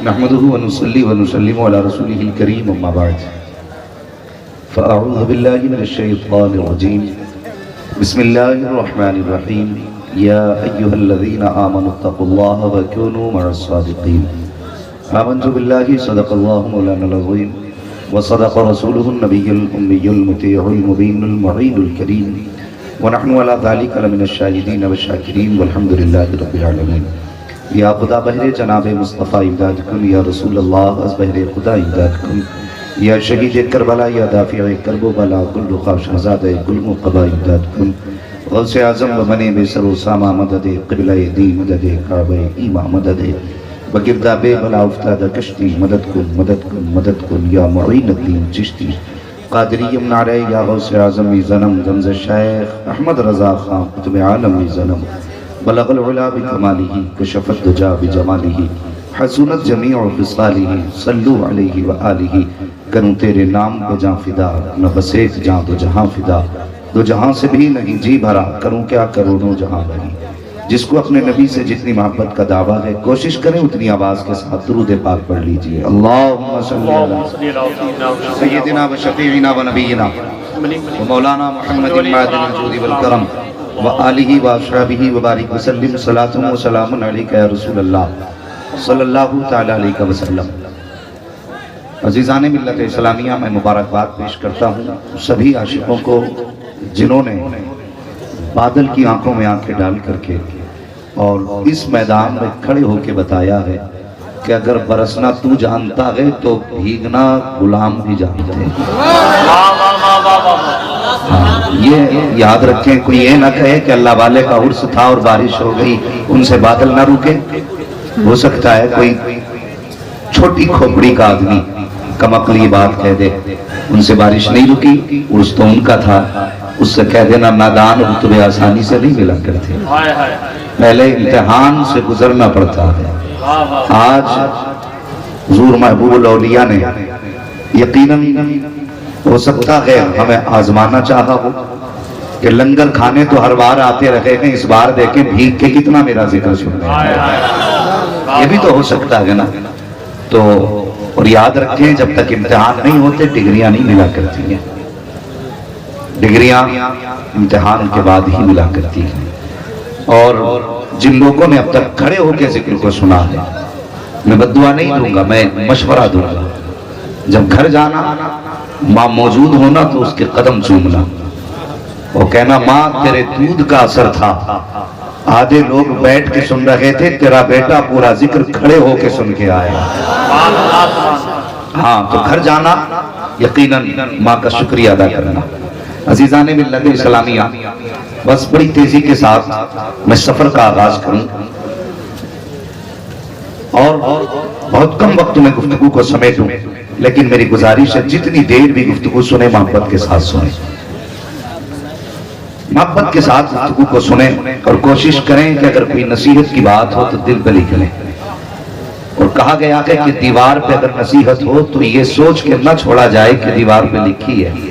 نحمده ونصلي ونسلم على رسوله الكريم اما بعد فاعوذ بالله من الشيطان الرجيم بسم الله الرحمن الرحيم يا ايها الذين امنوا اتقوا الله وكونوا مع الصادقين آمنت بالله صدق الله مولانا العظيم وصدق رسوله النبي الأمي المطيع المبين المعين الكريم ونحن على ذلك لمن الشاهدين والشاكرين والحمد لله رب العالمين یا خدا بہر جناب مصطفیٰ امداد کن، یا رسول اللہ از بہر خدا امداد کن، یا شہید کربلا یا دافع کرب و بلا گل خواش نزاد گل مقبا امداد کن، غوث اعظم و بنے بے سر و ساما مدد قبلہ دی مدد کعبہ ایمہ مدد بگردہ بے بلا افتادہ کشتی مدد کن یا معین الدین چشتی قادری امنعرے یا غوث اعظم زنم زمز شیخ احمد رضا خان قطب عالم زنم بلغ العلا بکمالہ کشف الدجا بجمالہ حسنت جمیع خصالہ صلو علیہ وآلہ کروں تیرے نام کو جان فدا نہ بس ایک جان دو جہاں فدا دو جہاں سے بھی نہیں جی بھرا کروں کیا کروڑوں جہاں بھری جس کو اپنے نبی سے جتنی محبت کا دعویٰ ہے کوشش کریں اتنی آواز کے ساتھ درود پاک پڑھ لیجئے اللہم صلی علی سیدنا و شفیعنا و نبینا و مولانا محمد معدن الجود والکرم وآلہ وآصحابہ وبارک وسلم صلاة و سلام علیکہ یا رسول اللہ صلی اللہ تعالیٰ علیہ وسلم۔ عزیزان ملت اسلامیہ، میں مبارکباد پیش کرتا ہوں سبھی عاشقوں کو جنہوں نے بادل کی آنکھوں میں آنکھیں ڈال کر کے اور اس میدان میں کھڑے ہو کے بتایا ہے کہ اگر برسنا تو جانتا ہے تو بھیگنا غلام بھی جانتے ہیں۔ یہ یاد رکھیں، کوئی یہ نہ کہے کہ اللہ والے کا عرس تھا اور بارش ہو گئی ان سے بادل نہ رکے۔ ہو سکتا ہے کوئی چھوٹی کھوپڑی کا آدمی کم عقلی بات کہہ دے ان سے بارش نہیں رکی، عرس تو ان کا تھا، اس سے کہہ دینا نادان رتبے آسانی سے نہیں ملا کرتے، پہلے امتحان سے گزرنا پڑتا ہے۔ آج حضور محبوب الاولیاء نے یقیناً ہو سکتا ہے ہمیں آزمانا چاہا ہو کہ لنگر کھانے تو ہر بار آتے رہے ہیں، اس بار دیکھیں بھیگ کے کتنا میرا ذکر سنتے ہیں، یہ بھی تو ہو سکتا ہے نا۔ تو اور یاد رکھیں جب تک امتحان نہیں ہوتے ڈگریاں نہیں ملا کرتی ہیں، ڈگریاں امتحان کے بعد ہی ملا کرتی ہیں۔ اور جن لوگوں نے اب تک کھڑے ہو کے ذکر کو سنا ہے، میں بددعا نہیں دوں گا، میں مشورہ دوں گا، جب گھر جانا ماں موجود ہونا تو اس کے قدم چومنا اور کہنا ماں تیرے دودھ کا اثر تھا، آدھے لوگ بیٹھ کے سن رہے تھے، تیرا بیٹا پورا ذکر کھڑے ہو کے سن کے آیا۔ ہاں تو گھر جانا یقیناً ماں کا شکریہ ادا کرنا۔ عزیزان ملت اسلامیہ، بس بڑی تیزی کے ساتھ میں سفر کا آغاز کروں اور بہت کم وقت میں گفتگو کو سمیٹوں، لیکن میری گزارش ہے جتنی دیر بھی گفتگو سنیں محبت کے ساتھ سنیں، محبت کے ساتھ گفتگو کو سنیں اور کوشش کریں کہ اگر کوئی نصیحت کی بات ہو تو دل پہ لکھ لیں۔ اور کہا گیا ہے کہ دیوار پہ اگر نصیحت ہو تو یہ سوچ کے نہ چھوڑا جائے کہ دیوار پہ لکھی ہے۔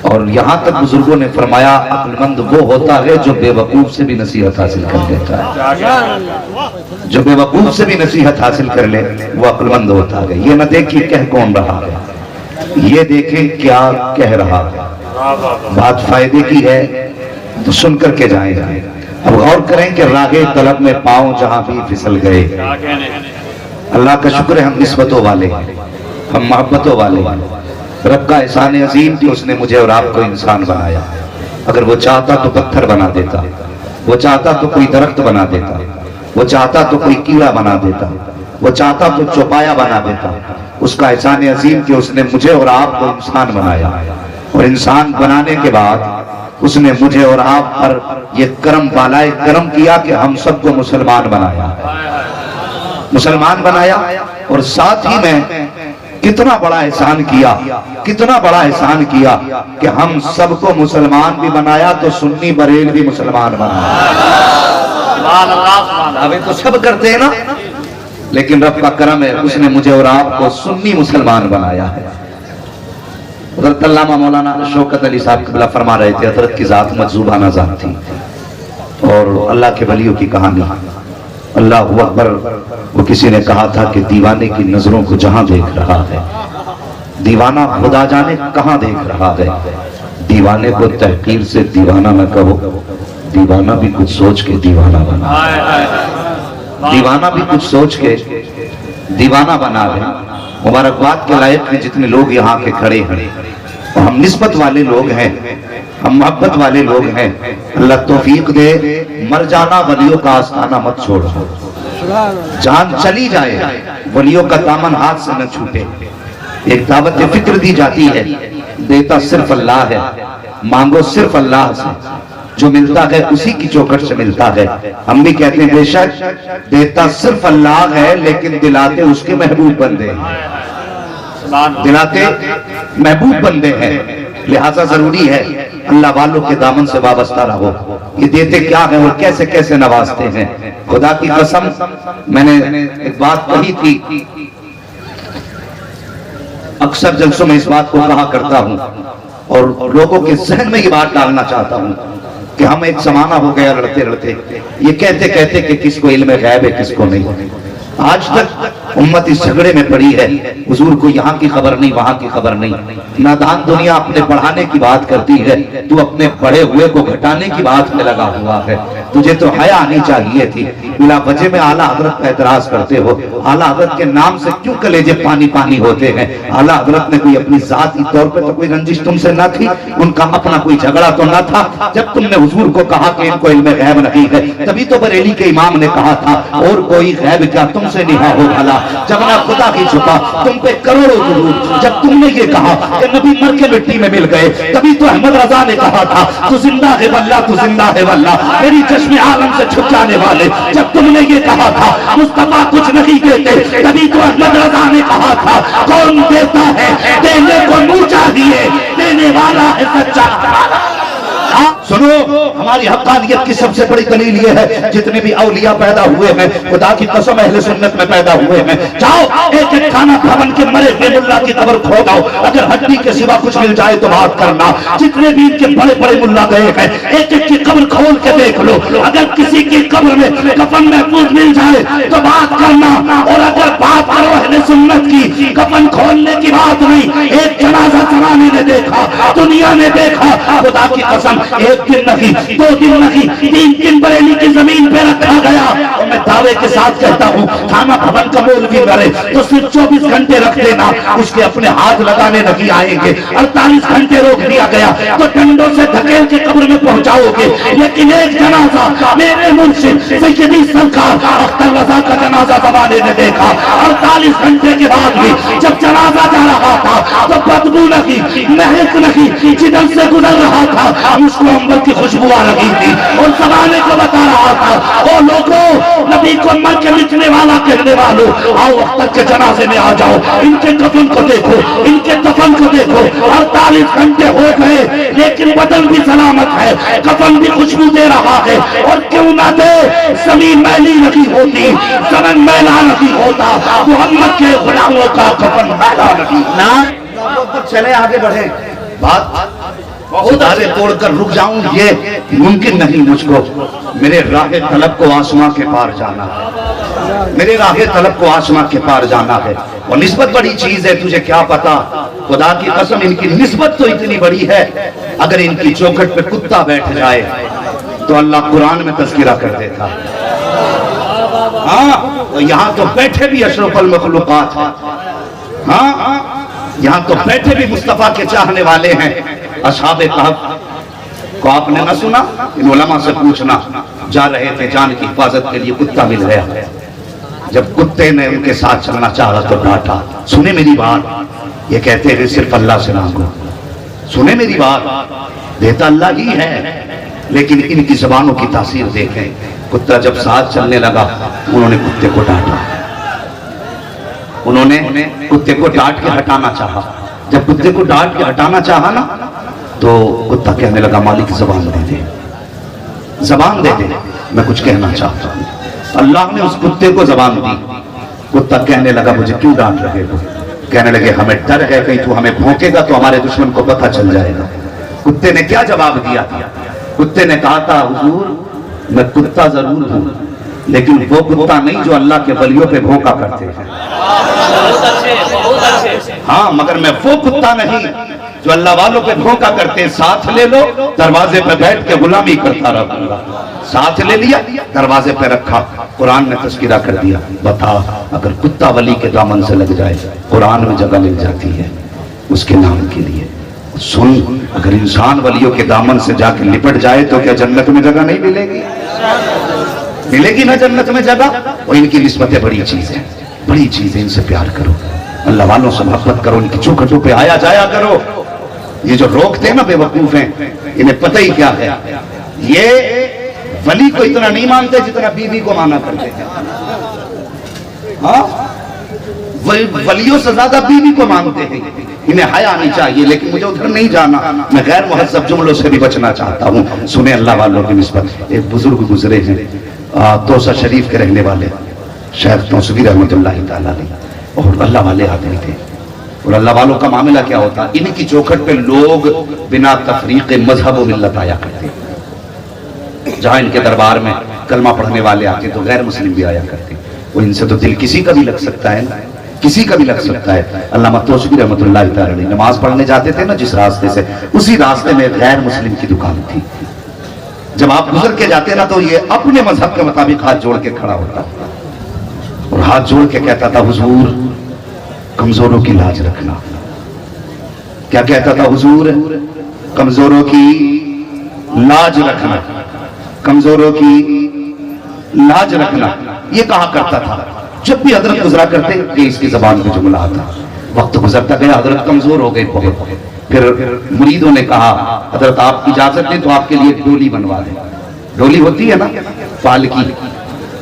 اور یہاں تک بزرگوں نے فرمایا عقل مند وہ ہوتا ہے جو بے وقوف سے بھی نصیحت حاصل کر لیتا ہے، جو بے وقوف سے بھی نصیحت حاصل کر لے وہ عقل مند ہوتا ہے۔ یہ نہ دیکھیں کہہ کون رہا ہے، یہ دیکھیں کیا کہہ رہا ہے، بات فائدے کی ہے تو سن کر کے جائیں۔ اب غور کریں کہ راہ طلب میں پاؤں جہاں بھی پھسل گئے، اللہ کا شکر ہے ہم نسبتوں والے ہیں، ہم محبتوں والے ہیں۔ رب کا احسان عظیم کہ اس نے مجھے اور آپ کو انسان بنایا، اگر وہ چاہتا تو پتھر بنا دیتا، وہ چاہتا تو کوئی درخت بنا دیتا، وہ چاہتا تو کوئی کیڑا بنا دیتا، وہ چاہتا تو چوپایا بنا دیتا۔ اس کا احسان عظیم کہ اس نے مجھے اور آپ کو انسان بنایا، اور انسان بنانے کے بعد اس نے مجھے اور آپ پر یہ کرم بالائے کرم کیا کہ ہم سب کو مسلمان بنایا، مسلمان بنایا۔ اور ساتھ ہی میں کتنا بڑا احسان کیا، کتنا بڑا احسان کیا کہ ہم سب کو مسلمان بھی بنایا تو سنی بریل بھی مسلمان بنایا۔ ابھی تو سب کرتے ہیں نا، لیکن رب کا کرم ہے اس نے مجھے اور آپ کو سنی مسلمان بنایا ہے۔ حضرت علامہ مولانا شوکت علی صاحب قبلہ فرما رہے تھے حضرت کی ذات مجذوبانہ ذات تھی اور اللہ کے ولیوں کی کہانی اللہ اکبر. وہ کسی نے کہا تھا کہ دیوانے کی نظروں کو جہاں دیکھ رہا ہے، دیوانہ خدا جانے کہاں دیکھ رہا ہے. دیوانے کو تحقیر سے دیوانہ نہ کہو، دیوانہ بھی کچھ سوچ کے دیوانہ بنا، دیوانہ بھی کچھ سوچ کے دیوانہ بنا لے. مبارکباد کے لائق ہیں جتنے لوگ یہاں کے کھڑے ہیں. ہم نسبت والے لوگ ہیں، ہم محبت والے لوگ ہیں. اللہ توفیق دے، مر جانا ولیوں کا آستانہ مت چھوڑو. جان چلی جائے ولیوں کا دامن ہاتھ سے نہ چھوٹے. ایک دعوت فکر دی جاتی ہے، دیتا صرف اللہ ہے، مانگو صرف اللہ سے، جو ملتا ہے اسی کی چوکھٹ سے ملتا ہے. ہم بھی کہتے ہیں بے شک دیتا صرف اللہ ہے، لیکن دلاتے اس کے محبوب بندے ہیں، دلاتے محبوب بندے ہیں. لہذا ضروری ہے اللہ والوں کے دامن سے وابستہ رہو. یہ دیتے کیا ہیں اور کیسے کیسے نوازتے ہیں. خدا کی قسم میں نے ایک بات کہی تھی، اکثر جلسوں میں اس بات کو کہا کرتا ہوں اور لوگوں کے ذہن میں یہ بات ڈالنا چاہتا ہوں کہ ہم ایک زمانہ ہو گیا لڑتے لڑتے یہ کہتے کہتے کہ کس کو علم غیب ہے کس کو نہیں. آج تک امت اس جھگڑے میں پڑی ہے، حضور کو یہاں کی خبر نہیں وہاں کی خبر نہیں. نادان دنیا اپنے بڑھانے کی بات کرتی ہے، تو اپنے بڑے ہوئے کو گھٹانے کی بات میں لگا ہوا ہے. تجھے تو حیا آنی چاہیے تھی. بلا وجہ میں اعلیٰ حضرت کا اعتراض کرتے ہو. اعلیٰ حضرت کے نام سے کیوں کلیجے پانی پانی ہوتے ہیں؟ اعلیٰ حضرت نے کوئی اپنی ذاتی طور پہ تو کوئی رنجش تم سے نہ تھی، ان کا اپنا کوئی جھگڑا تو نہ تھا. جب تم نے حضور کو کہا کہ ان کو علم غیب نہیں ہے، تبھی تو بریلی کے امام نے کہا تھا اور کوئی غیب کیا تم سے نہا ہو بھلا. جب نہ خدا کی چھپا تم پہ کروڑوں ضرور. جب تم نے یہ کہا کہ نبی مر کے مٹی میں مل گئے، تبھی تو احمد رضا نے کہا تھا تو زندہ ہے واللہ تو زندہ ہے واللہ میری چشم عالم سے چھپ جانے والے. جب تم نے یہ کہا تھا مصطفیٰ کچھ نہیں دیتے، تبھی تو احمد رضا نے کہا تھا کون دیتا ہے دینے کو منہ چاہیے، دینے والا ہے سچا. سنو، ہماری حقانیت کی سب سے بڑی دلیل یہ ہے جتنے بھی اولیاء پیدا ہوئے ہیں خدا کی قسم اہل سنت میں پیدا ہوئے ہیں. جاؤ ایک ایک کھانا بھون کے مرے ہوئے ملا کی قبر کھوداؤ، اگر ہڈی کے سوا کچھ مل جائے تو بات کرنا. جتنے بھی ان کے بڑے بڑے ملا گئے ہیں ایک ایک کی قبر کھول کے دیکھ لو، اگر کسی کی قبر میں کفن محفوظ مل جائے تو بات کرنا. اور اگر بات کرو اہل سنت کی، کفن کھولنے کی بات نہیں. ایک جنازہ زمانے نے دیکھا، دنیا نے دیکھا، خدا کی قسم ایک دن نہیں، 2 دن نہیں، 3 دن بریلی کی زمین پہ رکھا گیا. اور میں دعوے کے ساتھ کہتا ہوں کھانا بھون کا مولوی کرے تو صرف 24 گھنٹے رکھ دینا، اس کے اپنے ہاتھ لگانے نہیں آئیں گے. 48 گھنٹے روک دیا گیا تو ڈنڈوں سے دھکیل کے قبر میں پہنچاؤ گے. لیکن ایک جنازہ میرے مرشد سیدی سرکار اختر رضا کا جنازہ زمانے نے دیکھا. 48 گھنٹے کے بعد بھی جب جنازہ جا رہا تھا تو بدبو نہیں، مہک نہیں، جدھر سے گزر رہا تھا اس کو انبر کی خوشبو آ رہی تھی اور زمانے کو بتا رہا تھا او لوگوں نبی کو مر کے مٹنے والا کہنے والوں آؤ اختر کے جنازے میں آ جاؤ. ان کے کفن کو دیکھو، ان کے کفن کو دیکھو. 48 گھنٹے ہو گئے لیکن بدن بھی سلامت ہے، کفن بھی خوشبو دے رہا ہے. اور کیوں نہ دے؟ زمین میلی نہیں ہوتی، زمین میلا نہیں ہوتا، محمد کے غلاموں کا کفن میلا نہیں. چلے آگے بڑھے. بات ستارے توڑ کر رک جاؤں یہ ممکن نہیں مجھ کو. میرے راہ طلب کو آسمان کے پار جانا ہے، میرے راہ طلب کو آسمان کے پار جانا ہے. اور نسبت بڑی چیز ہے، تجھے کیا پتا. خدا کی قسم ان کی نسبت تو اتنی بڑی ہے، اگر ان کی چوکھٹ پہ کتا بیٹھ جائے تو اللہ قرآن میں تذکرہ کر دیتا. ہاں یہاں تو بیٹھے بھی اشرف المخلوقات ہیں، ہاں یہاں تو بیٹھے بھی مصطفیٰ کے چاہنے والے ہیں. اصحاب کہف کو آپ نے نہ سنا؟ ان علماء سے پوچھنا. جا رہے تھے جان کی حفاظت کے لیے، کتا مل گیا. جب کتے نے ان کے ساتھ چلنا چاہا تو ڈانٹا. سنے میری بات، یہ کہتے ہیں صرف اللہ سے مانگو. سنے میری بات، دیتا اللہ ہی ہے لیکن ان کی زبانوں کی تاثیر دیکھیں. کتا جب ساتھ چلنے لگا انہوں نے کتے کو ڈانٹا، انہوں نے کتے کو ڈانٹ کے ہٹانا چاہا. جب کتے کو ڈانٹ کے ہٹانا چاہا نا تو کتا کہنے لگا مالک زبان دے دے، زبان دے دے، میں کچھ کہنا چاہتا ہوں. اللہ نے اس کتے کو زبان دی. کتا کہنے لگا مجھے کیوں ڈانٹ رہے ہو؟ کہنے لگے ہمیں ڈر ہے کہیں تو ہمیں بھونکے گا تو ہمارے دشمن کو پتہ چل جائے گا. کتے نے کیا جواب دیا؟ کتے نے کہا تھا حضور میں کتا ضرور ہوں لیکن وہ کتا نہیں جو اللہ کے ولیوں پہ بھونکا کرتے ہیں. ہاں مگر میں وہ کتا نہیں جو اللہ والوں پہ بھونکا کرتے ہیں. ساتھ لے لو, دروازے پہ بیٹھ کے غلامی کرتا رہوں گا. ساتھ لے لیا, دروازے پہ رکھا, قرآن نے تذکرہ کر دیا. بتا اگر کتا ولی کے دامن سے لگ جائے, قرآن میں جگہ مل جاتی ہے اس کے نام کے لیے. سن, اگر انسان ولیوں کے دامن سے جا کے لپٹ جائے تو کیا جنت میں جگہ نہیں ملے گی؟ ملے گی نا جنت میں جگہ. اور ان کی نسبتیں بڑی چیزیں, بڑی چیزیں. ان سے پیار کرو, اللہ والوں سے محبت کرو, ان کی چوکھٹوں پہ آیا جایا کرو. یہ جو روکتے ہیں نا بے وقوف ہیں, انہیں پتہ ہی کیا ہے. یہ ولی کو اتنا نہیں مانتے جتنا بیوی کو مانا کرتے ہیں. ہاں, ولیوں سے زیادہ بیوی کو مانتے ہیں. انہیں حیا آنی چاہیے. لیکن مجھے ادھر نہیں جانا, میں غیر مہذب جملوں سے بھی بچنا چاہتا ہوں. سنیں اللہ والوں کی نسبت. ایک بزرگ گزرے ہیں توسا شریف کے رہنے والے, شیخ توسوی رحمۃ اللہ تعالیٰ علیہ, اور اللہ والے آدمی تھے. اور اللہ والوں کا معاملہ کیا ہوتا, ان کی چوکھٹ پہ لوگ بنا تفریق مذہب و ملت آیا کرتے. جہاں ان کے دربار میں کلمہ پڑھنے والے آتے تو غیر مسلم بھی آیا کرتے. وہ ان سے تو دل کسی کا بھی لگ سکتا ہے, کسی کا بھی لگ سکتا ہے. علامہ توسوی رحمۃ اللہ تعالیٰ علیہ نماز پڑھنے جاتے تھے نا جس راستے سے, اسی راستے میں غیر مسلم کی دکان تھی. جب آپ گزر کے جاتے نا تو یہ اپنے مذہب کے مطابق ہاتھ جوڑ کے کھڑا ہوتا اور ہاتھ جوڑ کے کہتا تھا, حضور کمزوروں کی لاج رکھنا. کیا کہتا تھا حضور؟ کمزوروں کی لاج رکھنا, کمزوروں کی لاج رکھنا. یہ کہا کرتا تھا جب بھی حضرت گزرا کرتے کہ اس کی زبان پہ جملہ آتا. وقت گزرتا گیا, حضرت کمزور ہو گئے بہت. پھر مریدوں نے کہا حضرت آپ اجازت دیں تو آپ کے لیے ڈولی بنوا دیں. ڈولی ہوتی ہے نا پالکی,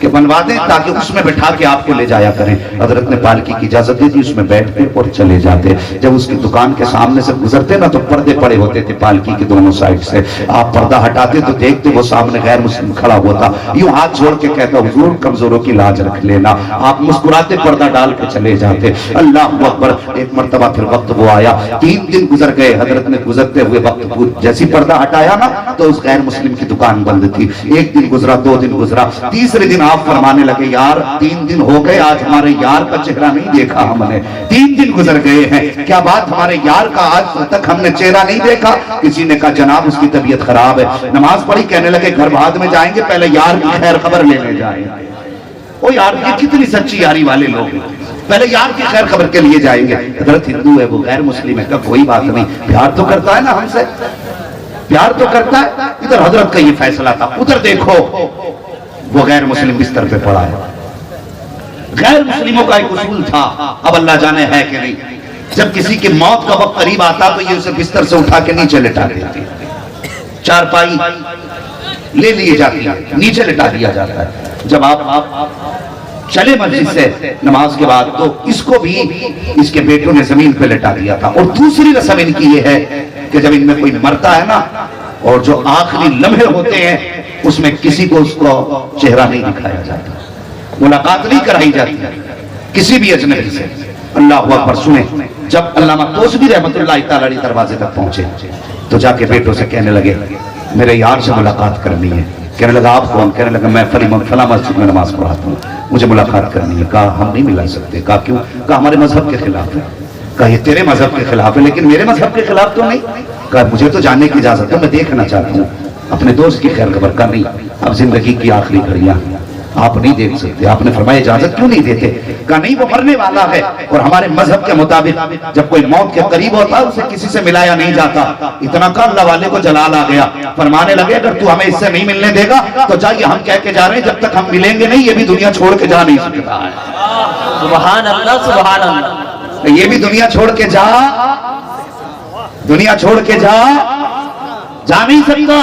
کہ بنوا دیں تاکہ اس میں بٹھا کے آپ کو لے جایا کریں. حضرت نے پالکی کی اجازت دی تھی, اس میں بیٹھتے اور چلے جاتے. جب اس کی دکان کے سامنے سے گزرتے نا تو پردے پڑے ہوتے تھے پالکی کے دونوں سائڈ سے. آپ پردہ ہٹاتے تو دیکھتے وہ سامنے غیر مسلم کھڑا ہوتا, یوں ہاتھ جوڑ کے کہتا, حضور کمزوروں کی لاج رکھ لینا. آپ مسکراتے, پردہ ڈال کے چلے جاتے. اللہ اکبر. ایک مرتبہ پھر وقت وہ آیا, 3 دن گزر گئے. حضرت نے گزرتے ہوئے وقت جیسی پردہ ہٹایا نا تو اس غیر مسلم کی دکان بند تھی. 1 دن گزرا, 2 دن گزرا, تیسرے دن آپ فرمانے لگے, یار 3 دن ہو گئے آج ہمارے یار کا چہرہ نہیں دیکھا ہم نے. 3 دن گزر گئے ہیں, کیا بات ہمارے یار کا آج تک ہم نے چہرہ نہیں دیکھا؟ کسی نے کہا جناب اس کی طبیعت خراب ہے. نماز پڑھی, کہنے لگے گھر بعد میں جائیں گے, پہلے یار کی خیر خبر لینے جائیں گے. او یار, یہ کتنی سچی یاری والے لوگ ہیں, پہلے یار کی خیر خبر کے لیے جائیں گے. حضرت ہندو ہے, وہ غیر مسلم ہے, کوئی بات نہیں, پیار تو کرتا ہے نا ہم سے, پیار تو کرتا ہے. ادھر حضرت کا یہ فیصلہ تھا, ادھر دیکھو وہ غیر مسلم بستر پہ پڑا ہے. غیر مسلموں کا ایک اصول تھا, اب اللہ جانے ہے کہ نہیں, جب کسی کی موت کا وقت قریب آتا تو یہ اسے بستر سے اٹھا کے نیچے لٹا دیتے. چارپائی لے لیے جاتی ہے, نیچے لٹا دیا جاتا ہے. جب آپ چلے مسجد سے نماز کے بعد تو اس کو بھی اس کے بیٹوں نے زمین پہ لٹا دیا تھا. اور دوسری رسم ان کی یہ ہے کہ جب ان میں کوئی مرتا ہے نا اور جو آخری لمحے ہوتے ہیں اس میں کسی کو اس کو چہرہ نہیں دکھایا جاتا, ملاقات نہیں کرائی جاتی کسی بھی اجنبی سے. اللہ اکبر. سنیں, جب علامہ توسوی رحمۃ اللہ تعالیٰ علیہ دروازے تک پہنچے تو جا کے بیٹوں سے کہنے لگے, میرے یار سے ملاقات کرنی ہے. کہنے لگا آپ کون؟ کہنے لگا میں فلاں مسجد میں نماز پڑھاتا ہوں, مجھے ملاقات کرنی ہے. کہا ہم نہیں ملا سکتے. کہا کیوں؟ کہا ہمارے مذہب کے خلاف ہے. کہا یہ تیرے مذہب کے خلاف ہے لیکن میرے مذہب کے خلاف تو نہیں. کہا مجھے تو جاننے کی اجازت ہے, میں دیکھنا چاہتا ہوں اپنے دوست کی خیر خبر. کا نہیں, اب زندگی کی آخری گھڑیاں آپ نہیں دیکھ سکتے. آپ نے فرمایا اجازت کیوں نہیں دیتے؟ کہا نہیں, وہ مرنے والا ہے اور ہمارے مذہب کے مطابق جب کوئی موت کے قریب ہوتا اسے کسی سے ملایا نہیں جاتا. اتنا کہ اللہ والے کو جلال آ گیا, فرمانے لگے اگر تو ہمیں اس سے نہیں ملنے دے گا تو جائیے, ہم کہہ کے جا رہے ہیں جب تک ہم ملیں گے نہیں یہ بھی دنیا چھوڑ کے جا نہیں سکتا ہے. سبحان اللہ, سبحان اللہ. یہ بھی دنیا چھوڑ کے جا, دنیا چھوڑ کے جا نہیں سکتا.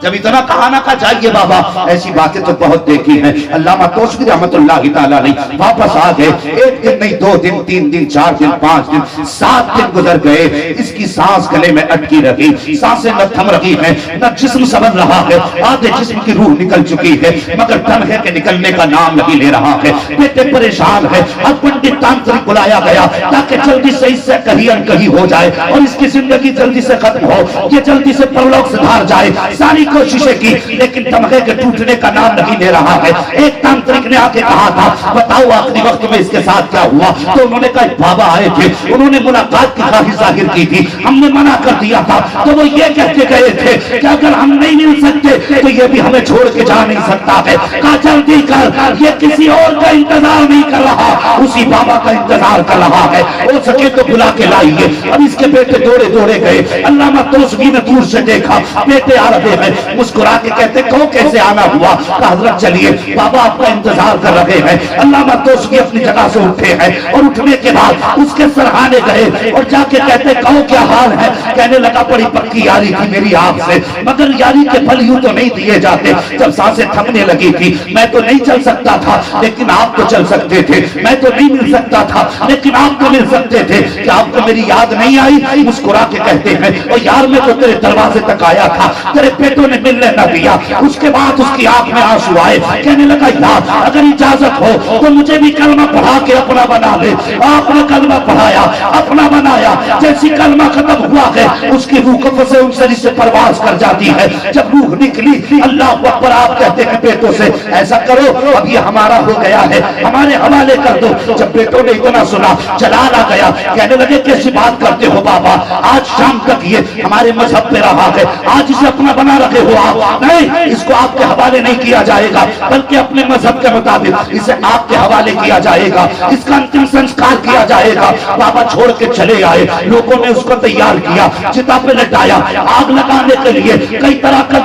جب اتنا کہا نہ کہا جائیے بابا, ایسی باتیں تو بہت دیکھی ہیں. علامہ توسوی رحمۃ اللہ تعالیٰ علیہ واپس آ گئے. 1 دن نہیں, 2 دن, 3 دن, 4 دن, 5 دن, 7 دن گزر گئے. اس کی سانس گلے میں اٹکی رہی, سانسیں نہ تھم رہی ہیں, نہ جسم سنبھل رہا ہے. آدھے جسم کی روح نکل چکی ہے مگر دم ہے کہ نکلنے کا نام نہیں لے رہا ہے. بیٹے پریشان ہے. اب پنڈت تانترک بلایا گیا تاکہ جلدی سے اس سے کہیں ان کہیں ہو جائے اور اس کی زندگی جلدی سے ختم ہو, یہ جلدی سے پرلوک سے باہر جائے. ساری کوششیں کی لیکن تمغے کے ٹوٹنے کا نام نہیں لے رہا ہے۔ ایک تانترک نے آ کے کہا تھا بتاؤ آخری وقت میں اس کے ساتھ کیا ہوا، تو انہوں نے کہا بابا آئے تھے، انہوں نے ملاقات کی خواہش ظاہر کی تھی، ہم نے منع کر دیا تھا، تو وہ یہ کہتے گئے تھے کہ اگر ہم نہیں مل سکتے تو یہ بھی ہمیں چھوڑ کے جا نہیں سکتا ہے۔ کہا جلدی کر، یہ کسی اور کا انتظار نہیں کر رہا، اسی بابا کا انتظار کر رہا ہے، ہو سکے تو بلا کے لائیے۔ اب اس کے بیٹے دوڑے دوڑے گئے، علامہ توسوی نے دور سے دیکھا بیٹے آ رہے ہیں، مسکرا کے کہتے کہو کیسے آنا ہوا؟ کہا حضرت چلیے بابا آپ کا انتظار کر رہے ہیں۔ علامہ توسوی اپنی جگہ سے اٹھے ہیں اور اٹھنے کے بعد اس کے سرحانے گئے اور جا کے کہتے کہو کیا حال ہے؟ کہنے لگا بڑی پکی یاری تھی میری آپ سے، مگر یاری کے پھل یوں تو نہیں دیے جاتے۔ جب سانسیں تھمنے لگی تھی میں تو نہیں چل سکتا تھا لیکن آپ تو چل سکتے تھے، میں تو نہیں مل سکتا تھا لیکن آپ تو مل سکتے تھے، کہ آپ کو میری یاد نہیں آئی؟ مسکرا کے کہتے ہیں اور یار میں تو تیرے دروازے تک آیا تھا، تیرے بیٹوں نے ملنے نہ دیا۔ اس کے بعد اس کی آنکھ میں آنسو آئے، کہنے لگا یار اگر اجازت ہو تو مجھے بھی کلمہ پڑھا کے اپنا بنا لے۔ آپ نے کلمہ پڑھایا، اپنا بنایا، جیسی کلمہ ختم ہوا ہے اس کی روح کف سے انسری سے پرواز کر جاتی ہے۔ جب روح نکلی اللہ اکبر آپ کہتے ہیں بیٹوں سے ایسا کرو اب یہ ہمارا ہو گیا ہے ہمارے حوالے کر دو۔ جب بیٹوں نے اتنا سنا جلال آ گیا، کہنے لگے کیسی بات کرتے ہو بابا، آج شام تک یہ ہمارے مذہب پہ رہا ہے، آج اسے اپنا بنا رکھے ہو آپ، نہیں اس کو آپ کے حوالے نہیں کیا جائے گا بلکہ اپنے مذہب کے مطابق اسے آپ کے حوالے کیا جائے گا، اس کا انتم سنسکار کیا جائے گا۔ بابا چھوڑ کے چلے آئے، لوگوں نے اس کو تیار کیا، چتا پہ لٹایا، آگ لگانے کے لیے کئی طرح کا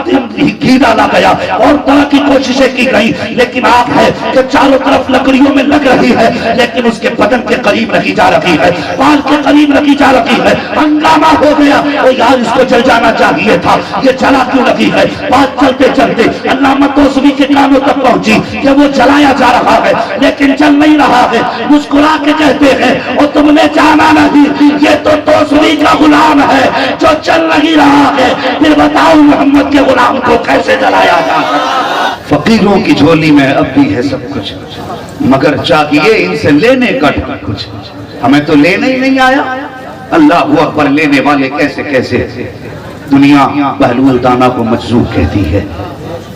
گھی ڈالا گیا اور طرح کی کوششیں کی گئی، لیکن آگ ہے کہ چاروں طرف لکڑیوں میں لگ رہی ہے لیکن اس کے بدن کے قریب رکھی جا رہی ہے، پال کے قریب رکھی جا رہی ہے۔ ہنگامہ ہو گیا، او یار اس کو جل جانا چاہیے تھا، یہ جلا کیوں رکھی ہے؟ بات چلتے چلتے علامہ توسوی کے کانوں تک پہنچی کہ وہ جلایا جا رہا ہے لیکن جل نہیں رہا ہے۔ مسکرا کے کہتے ہیں اور تم نے جانا نہیں، یہ تو توسوی کا غلام ہے جو چل نہیں رہا ہے، پھر بتاؤ محمد کے غلام کو کیسے جلایا جا سکتا؟ فقیروں کی جھولی میں اب بھی ہے سب کچھ مگر چاہیے ان سے لینے کا کچھ، ہمیں تو لینے ہی نہیں آیا۔ اللہ اکبر، لینے والے کیسے کیسے۔ دنیا بہلول دانا کو مجذوب کہتی ہے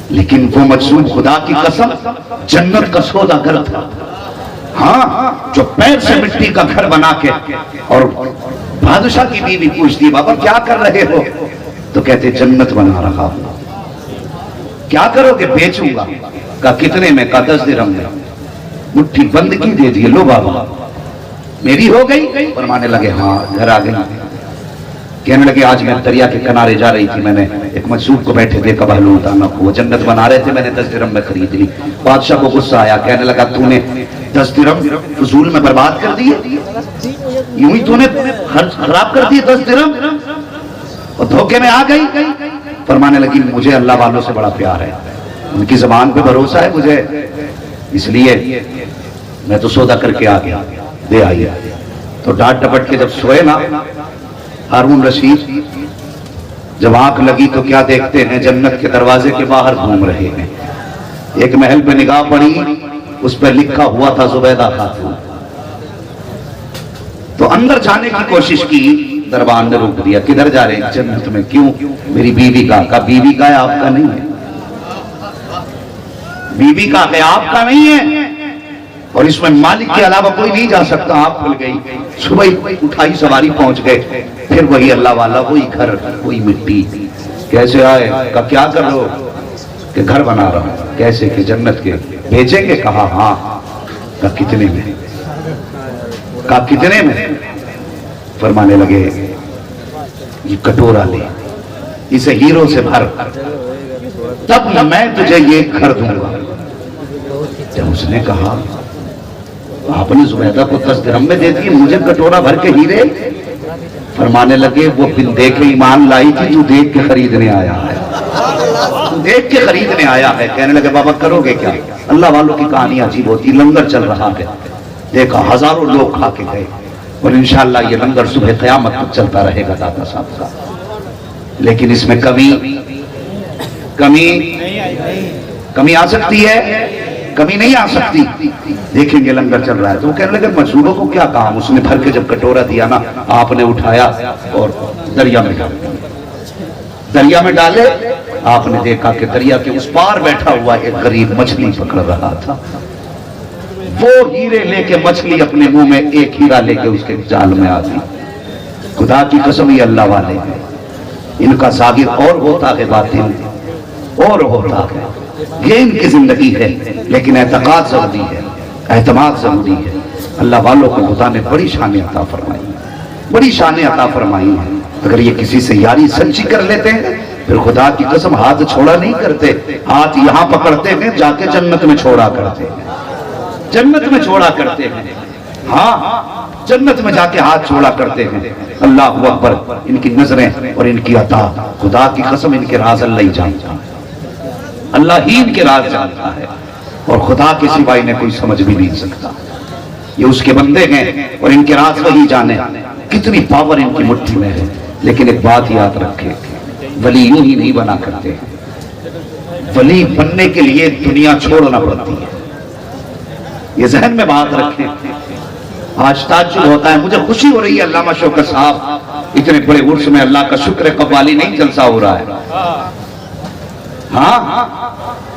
لیکن وہ مجذوب خدا کی قسم جنت کا سودا گر تھا، ہاں جو پیر سے مٹی کا گھر بنا کے، اور بادشاہ کی بیوی پوچھتی بابا کیا کر رہے ہو؟ تو کہتے جنت بنا رہا ہوں۔ کیا کرو گے؟ بیچوں گا۔ کہا کتنے میں؟ کہا 10 درہم میں۔ مٹھی بند کی دے دیے، لو بابا میری ہو گئی؟ فرمانے لگے ہاں، گھر آ گئی۔ کہنے لگے آج میں دریا کے کنارے جا رہی تھی، میں نے ایک مجذوب کو بیٹھے دیکھا بہلول دانا کو، وہ جنت بنا رہے تھے، میں نے 10 درہم میں خرید لی۔ بادشاہ کو غصہ آیا، کہنے لگا تو نے 10 درہم فضول میں برباد کر دیے، یوں ہی تو نے خراب کر دیے 10 درہم اور دھوکے میں آ گئی۔ فرمانے لگی مجھے اللہ والوں سے بڑا پیار ہے، ان کی زبان پہ بھروسہ ہے مجھے، اس لیے میں تو سودا کر کے آ گیا، دے آئیے۔ تو ڈانٹ ڈپٹ کے جب سوئے نا ہارون رشید، جب آنکھ لگی تو کیا دیکھتے ہیں؟ جنت کے دروازے کے باہر گھوم رہے ہیں۔ ایک محل پہ نگاہ پڑی، اس پہ لکھا ہوا تھا زبیدہ خاتون۔ تو اندر جانے کی کوشش کی، دربان نے روک دیا، کدھر جا رہے ہیں؟ جنت میں۔ کیوں؟ میری بیوی کا۔ کہا بیوی کا ہے، آپ کا نہیں ہے۔ بیوی کا ہے، آپ کا نہیں ہے، اور اس میں مالک کے علاوہ کوئی نہیں جا سکتا۔ آپ کھل گئی، صبح اٹھائی سواری پہنچ گئے، پھر وہی اللہ والا، وہی گھر، وہی مٹی۔ کیسے آئے؟ کہا کیا کر رہے ہو؟ کہ گھر بنا رہا ہوں۔ کیسے؟ کہ جنت کے۔ بیچیں گے؟ کہا ہاں۔ کہا کتنے میں؟ کہا کتنے میں؟ فرمانے لگے یہ کٹورا لے، اسے ہیروں سے بھر، تب میں تجھے یہ گھر دوں گا۔ جب اس نے کہا آپ نے زبیدہ کو 10 درہم میں دے دی، مجھے کٹورا بھر کے ہیرے؟ فرمانے لگے وہ بن دیکھے ایمان لائی تھی، تو دیکھ کے خریدنے آیا ہے، تو دیکھ کے خریدنے آیا ہے۔ کہنے لگے بابا کرو گے کیا؟ اللہ والوں کی کہانی عجیب ہوتی، لنگر چل رہا ہے، دیکھا ہزاروں لوگ کھا کے گئے، اور انشاءاللہ یہ لنگر صبح قیامت تک چلتا رہے گا داتا صاحب کا۔ لیکن اس میں کمی آ سکتی ہے؟ کمی نہیں آ سکتی۔ دیکھیں گے لنگر چل رہا ہے تو وہ کہنے لگے مجذوبوں کو کیا کام؟ اس نے بھر کے جب کٹورا دیا نا، آپ نے اٹھایا اور دریا میں ڈالے، آپ نے دیکھا کہ دریا کے اس پار بیٹھا ہوا ایک غریب مچھلی پکڑ رہا تھا. وہ ہیرے لے کے مچھلی اپنے منہ میں ایک ہیرا لے کے اس کے جال میں آتی. خدا کی قسم یہ اللہ والے ہیں، ان کا ظاہر اور ہوتا ہے باطن اور ہوتا ہے. یہ ان کی زندگی ہے، لیکن اعتقاد ضروری ہے، اعتماد ضروری ہے. اللہ والوں کو خدا نے بڑی شان عطا فرمائی، بڑی شان عطا فرمائی ہے. اگر یہ کسی سے یاری سچی کر لیتے ہیں پھر خدا کی قسم ہاتھ چھوڑا نہیں کرتے، ہاتھ یہاں پکڑتے ہیں جا کے جنت میں چھوڑا کرتے ہیں، جنت میں چھوڑا کرتے ہیں. ہاں جنت میں جا کے ہاتھ چھوڑا کرتے ہیں. اللہ اکبر. ان کی نظریں اور ان کی عطا، خدا کی قسم ان کے راز اللہ ہی جانتا ہے، اللہ ہی ان کے راز جانتا ہے، اور خدا کے سوا انہیں کوئی سمجھ بھی نہیں سکتا. یہ اس کے بندے ہیں اور ان کے راز وہی جانے. کتنی پاور ان کی مٹھی میں ہے. لیکن ایک بات یاد رکھے، ولی یوں ہی نہیں بنا کرتے، ولی بننے کے لیے دنیا چھوڑنا پڑتی ہے. یہ ذہن میں بات رکھیں. آج تعجب ہوتا ہے، مجھے خوشی ہو رہی ہے علامہ شوکت صاحب اتنے بڑے عرس میں، اللہ کا شکر ہے قوالی نہیں جلسہ ہو رہا ہے. ہاں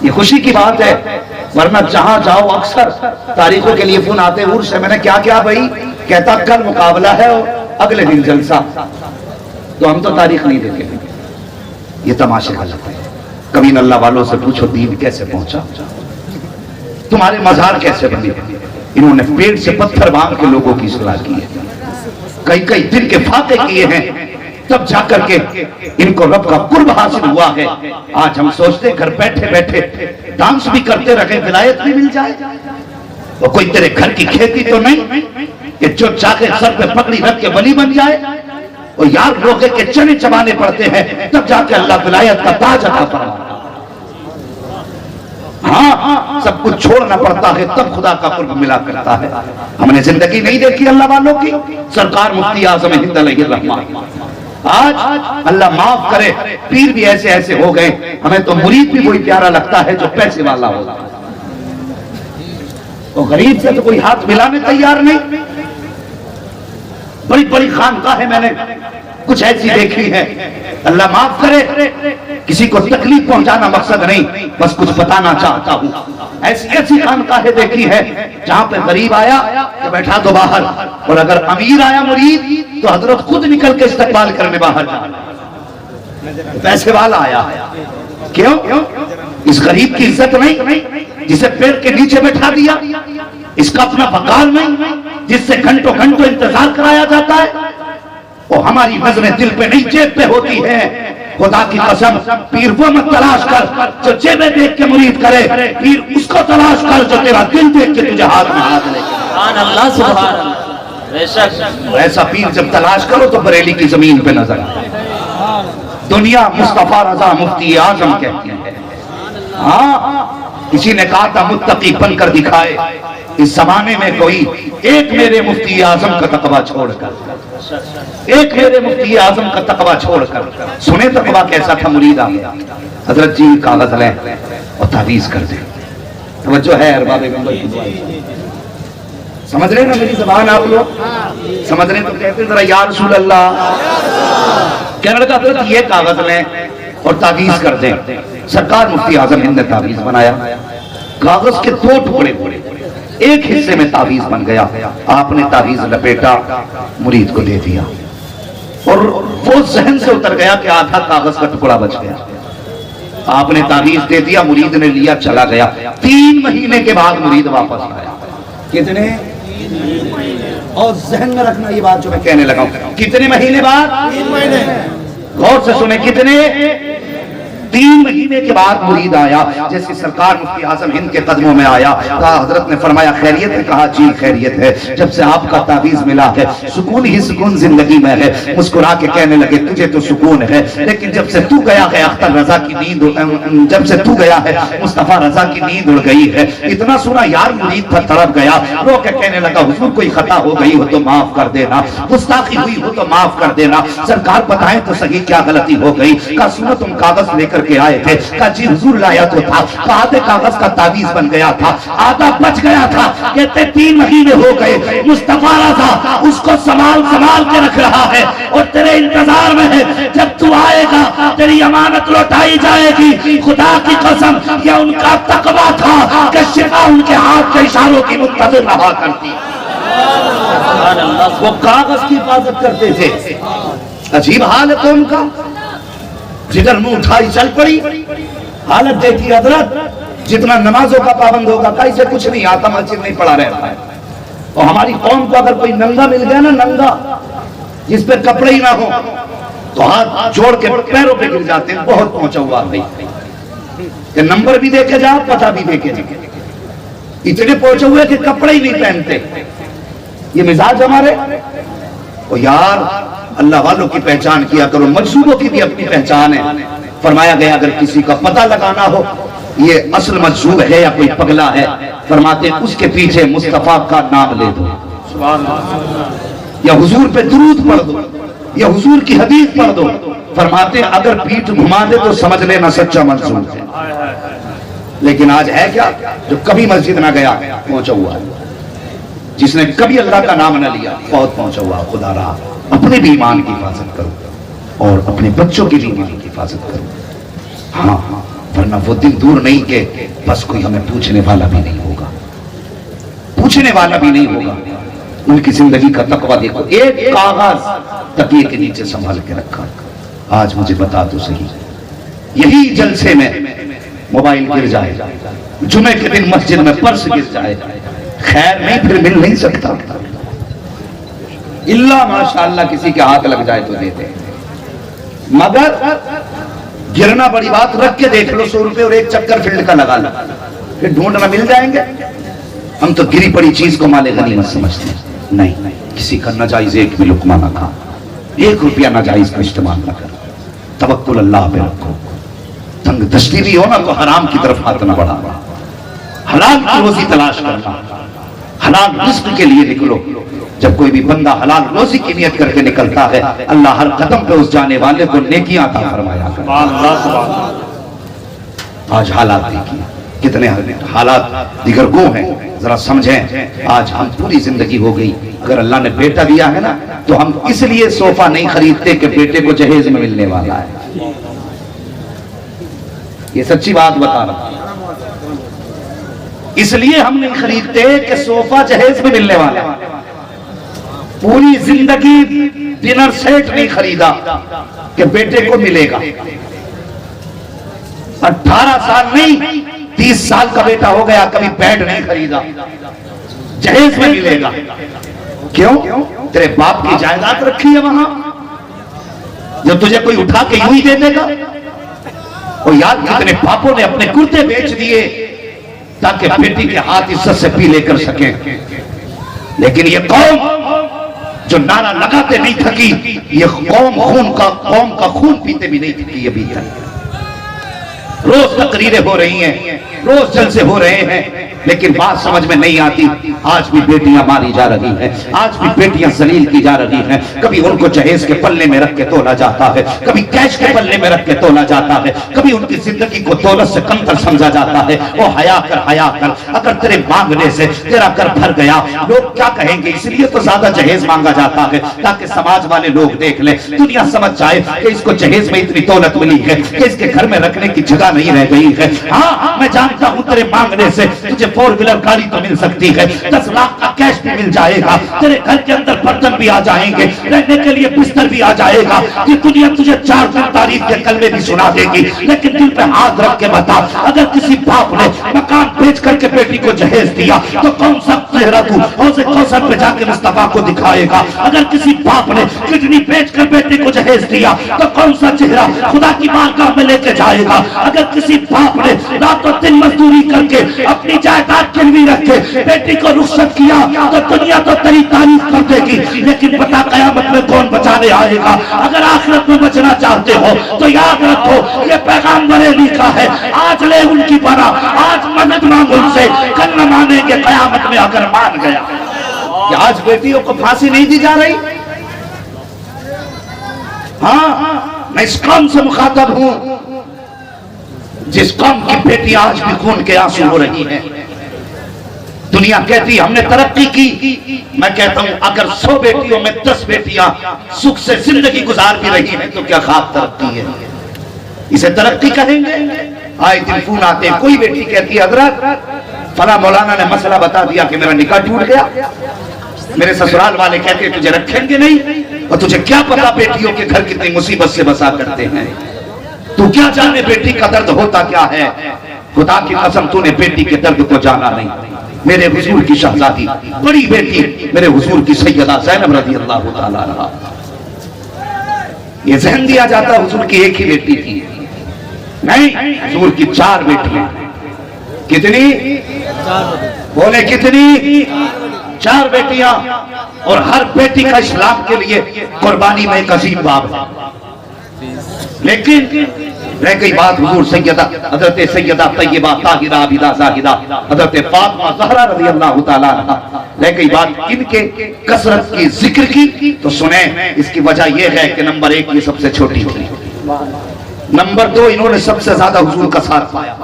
یہ خوشی کی بات ہے، ورنہ جہاں جاؤ اکثر تاریخوں کے لیے فون آتے عرس ہے. میں نے کیا کیا بھائی؟ کہتا کل مقابلہ ہے اور اگلے دن جلسہ. تو ہم تو تاریخ نہیں دیتے. یہ تماشے غلط ہے. کبھی نہ اللہ والوں سے پوچھو دین کیسے پہنچا، تمہارے مزار کیسے بنے. انہوں نے پیٹ سے پتھر باندھ کے لوگوں کی اصلاح کی ہے، کئی کئی دن کے فاتح کیے ہیں، تب جا کر کے ان کو رب کا قرب حاصل ہوا ہے. آج ہم سوچتے گھر بیٹھے بیٹھے ڈانس بھی کرتے رہے، ولایت بھی مل جائے. وہ کوئی تیرے گھر کی کھیتی تو نہیں کہ جو چاہے سر پہ پکڑی رکھ کے ولی بن جائے. اور یار روکے کے چنے چبانے پڑتے ہیں تب جا کے اللہ ولایت کا تاج عطا فرماتا. ہاں سب کچھ چھوڑنا پڑتا ہے تب خدا کا قرب ملا کرتا ہے. ہم نے زندگی نہیں دیکھی اللہ والوں کی. سرکار مفتی اعظم ہند علیہ الرحمہ، آج اللہ معاف کرے پیر بھی ایسے ایسے ہو گئے، ہمیں تو مرید بھی وہی پیارا لگتا ہے جو پیسے والا ہوتا ہے. تو غریب سے تو کوئی ہاتھ ملانے تیار نہیں. بڑی بڑی خانقاہیں میں نے کچھ ایسی دیکھی ہے، اللہ معاف کرے کسی کو تکلیف پہنچانا مقصد نہیں، بس کچھ بتانا چاہتا ہوں. ایسی ایسی خانقاہیں دیکھی ہے جہاں پہ غریب آیا کہ بیٹھا دو باہر، اور اگر امیر آیا مرید تو حضرت خود نکل کے استقبال کرنے باہر جانا. پیسے والا آیا، کیوں؟ اس غریب کی عزت نہیں جسے پیر کے نیچے بیٹھا دیا، اس کا اپنا وقار نہیں جس سے گھنٹوں گھنٹوں انتظار کرایا جاتا ہے. اور ہماری نظریں دل پہ نہیں جیب پہ ہوتی ہیں. خدا کی قسم پیر وہ مت تلاش کر جو جیبیں دیکھ کے مرید کرے، پیر اس کو تلاش کر جو تیرا دل دیکھ کے تجھے ہاتھ میں ہاتھ لے. سبحان اللہ سبحان اللہ. بے شک ایسا پیر جب تلاش کرو تو بریلی کی زمین پہ نظر آئے. دنیا مصطفیٰ رضا مفتی اعظم کہتی ہے. ہاں کسی نے کہا تھا متقی بن کر دکھائے اس زمانے میں کوئی ایک میرے مفتی اعظم کا تقویٰ چھوڑ کر، ایک میرے مفتی اعظم کا تقویٰ چھوڑ کر. سنے تقویٰ کیسا تھا؟ مرید آ گیا، حضرت جی کاغذ لیں اور تعویذ کر دیں. توجہ ہے ارباب گنبد کی دعائیں. سمجھ رہے نا میری زبان؟ آپ لوگ سمجھ رہے ہیں تو کہتے ہیں ذرا یا رسول اللہ. کہنے لگا حضرت یہ کاغذ لیں اور تعویذ کر دیں. سرکار مفتی اعظم ہند نے تعویذ بنایا. کاغذ کے دو ٹکڑے ہوئے، ایک حصے میں تعویذ بن گیا. آپ نے تعویذ لپیٹا، مرید کو دے دیا، اور وہ ذہن سے اتر گیا کہ آدھا کاغذ کا ٹکڑا بچ گیا. آپ نے تعویذ دے دیا، مرید نے لیا، چلا گیا. 3 مہینے کے بعد مرید واپس آیا. کتنے؟ اور ذہن میں رکھنا یہ بات جو میں کہنے لگا ہوں، کتنے مہینے بعد؟ 3 مہینے. غور سے سنیں، کتنے؟ 3 مہینے کے بعد مرید آیا. جیسے سرکار مفتی اعظم ہند کے قدموں میں آیا، کہا حضرت نے فرمایا خیریت ہے؟ کہا جی خیریت ہے. جب سے آپ کا تعویذ ملا ہے سکون ہی سکون زندگی میں ہے. مسکرا کے کہنے لگے تجھے تو سکون ہے، لیکن جب سے تو گیا ہے اختر رضا کی نیند، جب سے تو گیا ہے مصطفیٰ رضا کی نیند اڑ گئی ہے. اتنا سنا یار مرید تھا، تڑپ گیا، رو کے کہنے لگا حضور کوئی خطا ہو گئی ہو تو معاف کر دینا، گستاخی ہوئی ہو تو معاف کر دینا. سرکار بتائیں تو صحیح کیا غلطی ہو گئی؟ کہا سنو تم کاغذ لے کر کے آئے تھے، کہا جی حضور لایا تو تھا، آدھے کاغذ کا تعویذ بن گیا تھا، آدھا بچ گیا تھا، کہتے 3 مہینے ہو گئے، مصطفیٰ رضا اس کو سنبھال کے رکھ رہا ہے اور تیرے انتظار میں ہے، جب تو آئے گا تیری امانت لوٹائی جائے گی۔ خدا کی قسم یہ ان کا تقویٰ تھا کہ شفا ان کے ہاتھ کے اشاروں کی منتظر رہا کرتی، وہ کاغذ کی حفاظت کرتے تھے۔ عجیب حال ہے قوم کا، جدھر منہ اٹھائی چل پڑی۔ حالت دیکھی حضرت، جتنا نمازوں کا پابند ہوگا کہیں سے کچھ نہیں آتا، مسجد نہیں پڑا رہتا ہے۔ اور ہماری قوم کو اگر کوئی ننگا مل گیا نا، ننگا جس پہ کپڑے ہی نہ ہو، تو ہاتھ جوڑ کے پیروں پہ گر جاتے ہیں۔ بہت پہنچا ہوا بھائی کہ نمبر بھی دے کے جاؤ، پتہ بھی دے کے جاؤ، اتنے پہنچے ہوئے کہ کپڑے ہی نہیں پہنتے۔ یہ مزاج ہمارے، اور یار اللہ والوں کی پہچان کیا کرو، مجذوبوں کی بھی اپنی پہچان ہے۔ فرمایا گیا اگر کسی کا پتہ لگانا ہو یہ اصل مجذوب ہے یا کوئی پگلا ہے، فرماتے اس کے پیچھے مصطفیٰ کا نام لے دو، یا حضور پہ درود پڑھ دو، یا حضور کی حدیث پڑھ دو۔ فرماتے اگر پیٹھ گھما دے تو سمجھ لینا سچا مجذوب ہے۔ لیکن آج ہے کیا، جو کبھی مسجد نہ گیا پہنچا ہوا ہے، جس نے کبھی اللہ کا نام نہ لیا بہت پہنچا ہوا۔ خدا رہا اپنے بھی ایمان کی حفاظت کرو اور اپنے بچوں کی بھی ایمان کی حفاظت کرو۔ ہاں ورنہ وہ دن دور نہیں کہ بس کوئی ہمیں پوچھنے والا بھی نہیں ہوگا، پوچھنے والا بھی نہیں ہوگا۔ ان کی زندگی کا تقویٰ دیکھو، ایک کاغذ تکیے کے نیچے سنبھال کے رکھا۔ آج مجھے بتا تو صحیح، یہی جلسے میں موبائل گر جائے، جمعے کے دن مسجد میں پرس گر جائے، خیر نہیں پھر مل نہیں سکتا، اللہ ماشاءاللہ کسی کے ہاتھ لگ جائے تو دیتے، مگر گرنا بڑی بات، رکھ کے دیکھ لو 100 روپے اور ایک چکر فیلڈ کا لگا لو، پھر ڈھونڈنا مل جائیں گے۔ ہم تو گری پڑی چیز کو مال غنیمت سمجھتے ہیں۔ نہیں، کسی کا ناجائز ایک بھی لقمہ نہ کھا، 1 روپیہ ناجائز کا استعمال نہ کر، توکل اللہ پہ رکھو۔ تنگ دستی بھی ہو نا تو حرام کی طرف ہاتھ نہ بڑھانا، حلال کی روزی تلاش کرنا، حلال رزق کے لیے نکلو۔ جب کوئی بھی بندہ حلال روزی کی نیت کر کے نکلتا ہے، اللہ ہر قدم پہ اس جانے والے کو نیکیاں عطا فرمایا کرتا ہے۔ آج حالات دیکھیے کتنے حالات دیگر گو ہیں، ذرا سمجھیں۔ آج ہم پوری زندگی ہو گئی، اگر اللہ نے بیٹا دیا ہے نا تو ہم اس لیے صوفہ نہیں خریدتے کہ بیٹے کو جہیز میں ملنے والا ہے، یہ سچی بات بتا رہا ہوں۔ اس لیے ہم نہیں خریدتے کہ صوفہ جہیز میں ملنے والا ہے۔ پوری زندگی ڈنر سیٹ نہیں خریدا کہ بیٹے کو ملے گا، 18 سال نہیں 30 سال کا بیٹا ہو گیا کبھی بیڈ نہیں خریدا، جہیز میں ملے گا۔ کیوں؟ تیرے باپ کی جائیداد رکھی ہے وہاں جو تجھے کوئی اٹھا کے یوں ہی دے دے گا۔ اور یاد کتنے باپوں نے اپنے کرتے بیچ دیے تاکہ بیٹی کے ہاتھ عزت سے پی لے کر سکیں۔ لیکن یہ قوم جو نعرہ لگاتے نہیں تھکی، یہ قوم کا خون پیتے بھی نہیں تھکی ابھی تک۔ روز تقریریں ہو رہی ہیں، روز جلسے ہو رہے ہیں، لیکن بات سمجھ میں نہیں آتی۔ آج بھی بیٹیاں ماری جا رہی ہیں، آج بھی بیٹیاں ذلیل کی جا رہی ہیں۔ کبھی ان کو جہیز کے پلے میں رکھ کے تولا جاتا ہے، کبھی کیش کے پلے میں رکھ کے تولا جاتا ہے، کبھی ان کی زندگی کو دولت سے کمتر سمجھا جاتا ہے۔ او حیا کر، حیا کر، اگر تیرے مانگنے سے تیرا گھر بھر گیا لوگ کیا کہیں گے؟ اس لیے تو زیادہ جہیز مانگا جاتا ہے تاکہ سماج والے لوگ دیکھ لیں، دنیا سمجھ جائے کہ اس کو جہیز میں اتنی دولت ملی ہے کہ اس کے گھر میں رکھنے کی جگہ نہیں رہ گئی ہے۔ ہاں میں جانتا ہوں تیرے مانگنے سے تجھے 4 ویلر گاڑی تو مل سکتی ہے، 10 لاکھ کا کیش بھی مل جائے گا، تیرے گھر کے اندر برتن بھی آ جائیں گے، رہنے کے لیے بستر بھی آ جائے گا، یہ دنیا تجھے 4 دن تعریف کے کلمے بھی سنا دے گی۔ لیکن دل پہ ہاتھ رکھ کے بتا، اگر کسی باپ نے مکان بیچ کر کے بیٹی کو جہیز دیا تو کون سا چہرہ تو حوض کوثر پہ جا کے مصطفیٰ کو دکھائے گا؟ اگر کسی باپ نے کڈنی بیچ کر بیٹے کو جہیز دیا تو کون سا چہرہ خدا کی بارگاہ میں لے کے جائے گا؟ اگر کسی باپ نے رات و دن مزدوری کر کے اپنی جائیداد گروی رکھ کے بیٹی کو رخصت کیا تو دنیا تو تیری تعریف کر دے گی، لیکن بتا قیامت میں کون بچانے آئے گا؟ اگر آخرت میں بچنا چاہتے ہو تو یاد رکھو یہ پیغام بریلی کا ہے، آج لے ان کی پناہ، آج مدد مانگ ان سے، کل نہ مانیں گے قیامت میں اگر مان گیا۔ کہ آج بیٹیوں کو پھانسی نہیں دی جا رہی؟ ہاں میں اس قوم سے مخاطب ہوں جس قوم کی بیٹیاں آج بھی خون کے آنسو ہو رہی ہیں. دنیا کہتی ہم نے ترقی کی، میں کہتا ہوں اگر 100 بیٹیوں میں 10 بیٹیاں سکھ سے زندگی گزار بھی رہی ہیں تو کیا خواب ترقی ہے؟ اسے ترقی کہیں گے؟ آئے دن فون آتے ہیں، کوئی بیٹی کہتی ہے حضرت فلاں مولانا نے مسئلہ بتا دیا کہ میرا نکاح ٹوٹ گیا. میرے سسرال والے کہتے ہیں تجھے رکھیں گے نہیں، اور تجھے کیا پتا بیٹیوں کے گھر کتنی مصیبت سے بسا کرتے ہیں. تو کیا جانے بیٹی کا درد ہوتا کیا ہے؟ خدا کی قسم تو نے بیٹی کے درد کو جانا نہیں. میرے حضور کی شہزادی بڑی بیٹی میرے حضور کی سیدہ زینب رضی اللہ تعالیٰ عنہا، یہ ذہن دیا جاتا حضور کی ایک ہی بیٹی تھی. نہیں، حضور کی 4 بیٹیاں. کتنی؟ بولے کتنی؟ 4 بیٹیاں. اور ہر بیٹی کا اسلام کے لیے قربانی میں ایک عظیم باب ہے. لیکن رہ گئی بات حضور سیدہ حضرت سیدہ طیبہ طاہرہ عابدہ زاہدہ حضرت فاطمہ زہرا رضی اللہ تعالیٰ عنہ، رہ گئی بات ان کے کثرت کی ذکر کی. تو سنیں اس کی وجہ یہ ہے کہ نمبر 1 یہ سب سے چھوٹی تھی، نمبر 2 انہوں نے سب سے زیادہ حضور کا ساتھ پایا،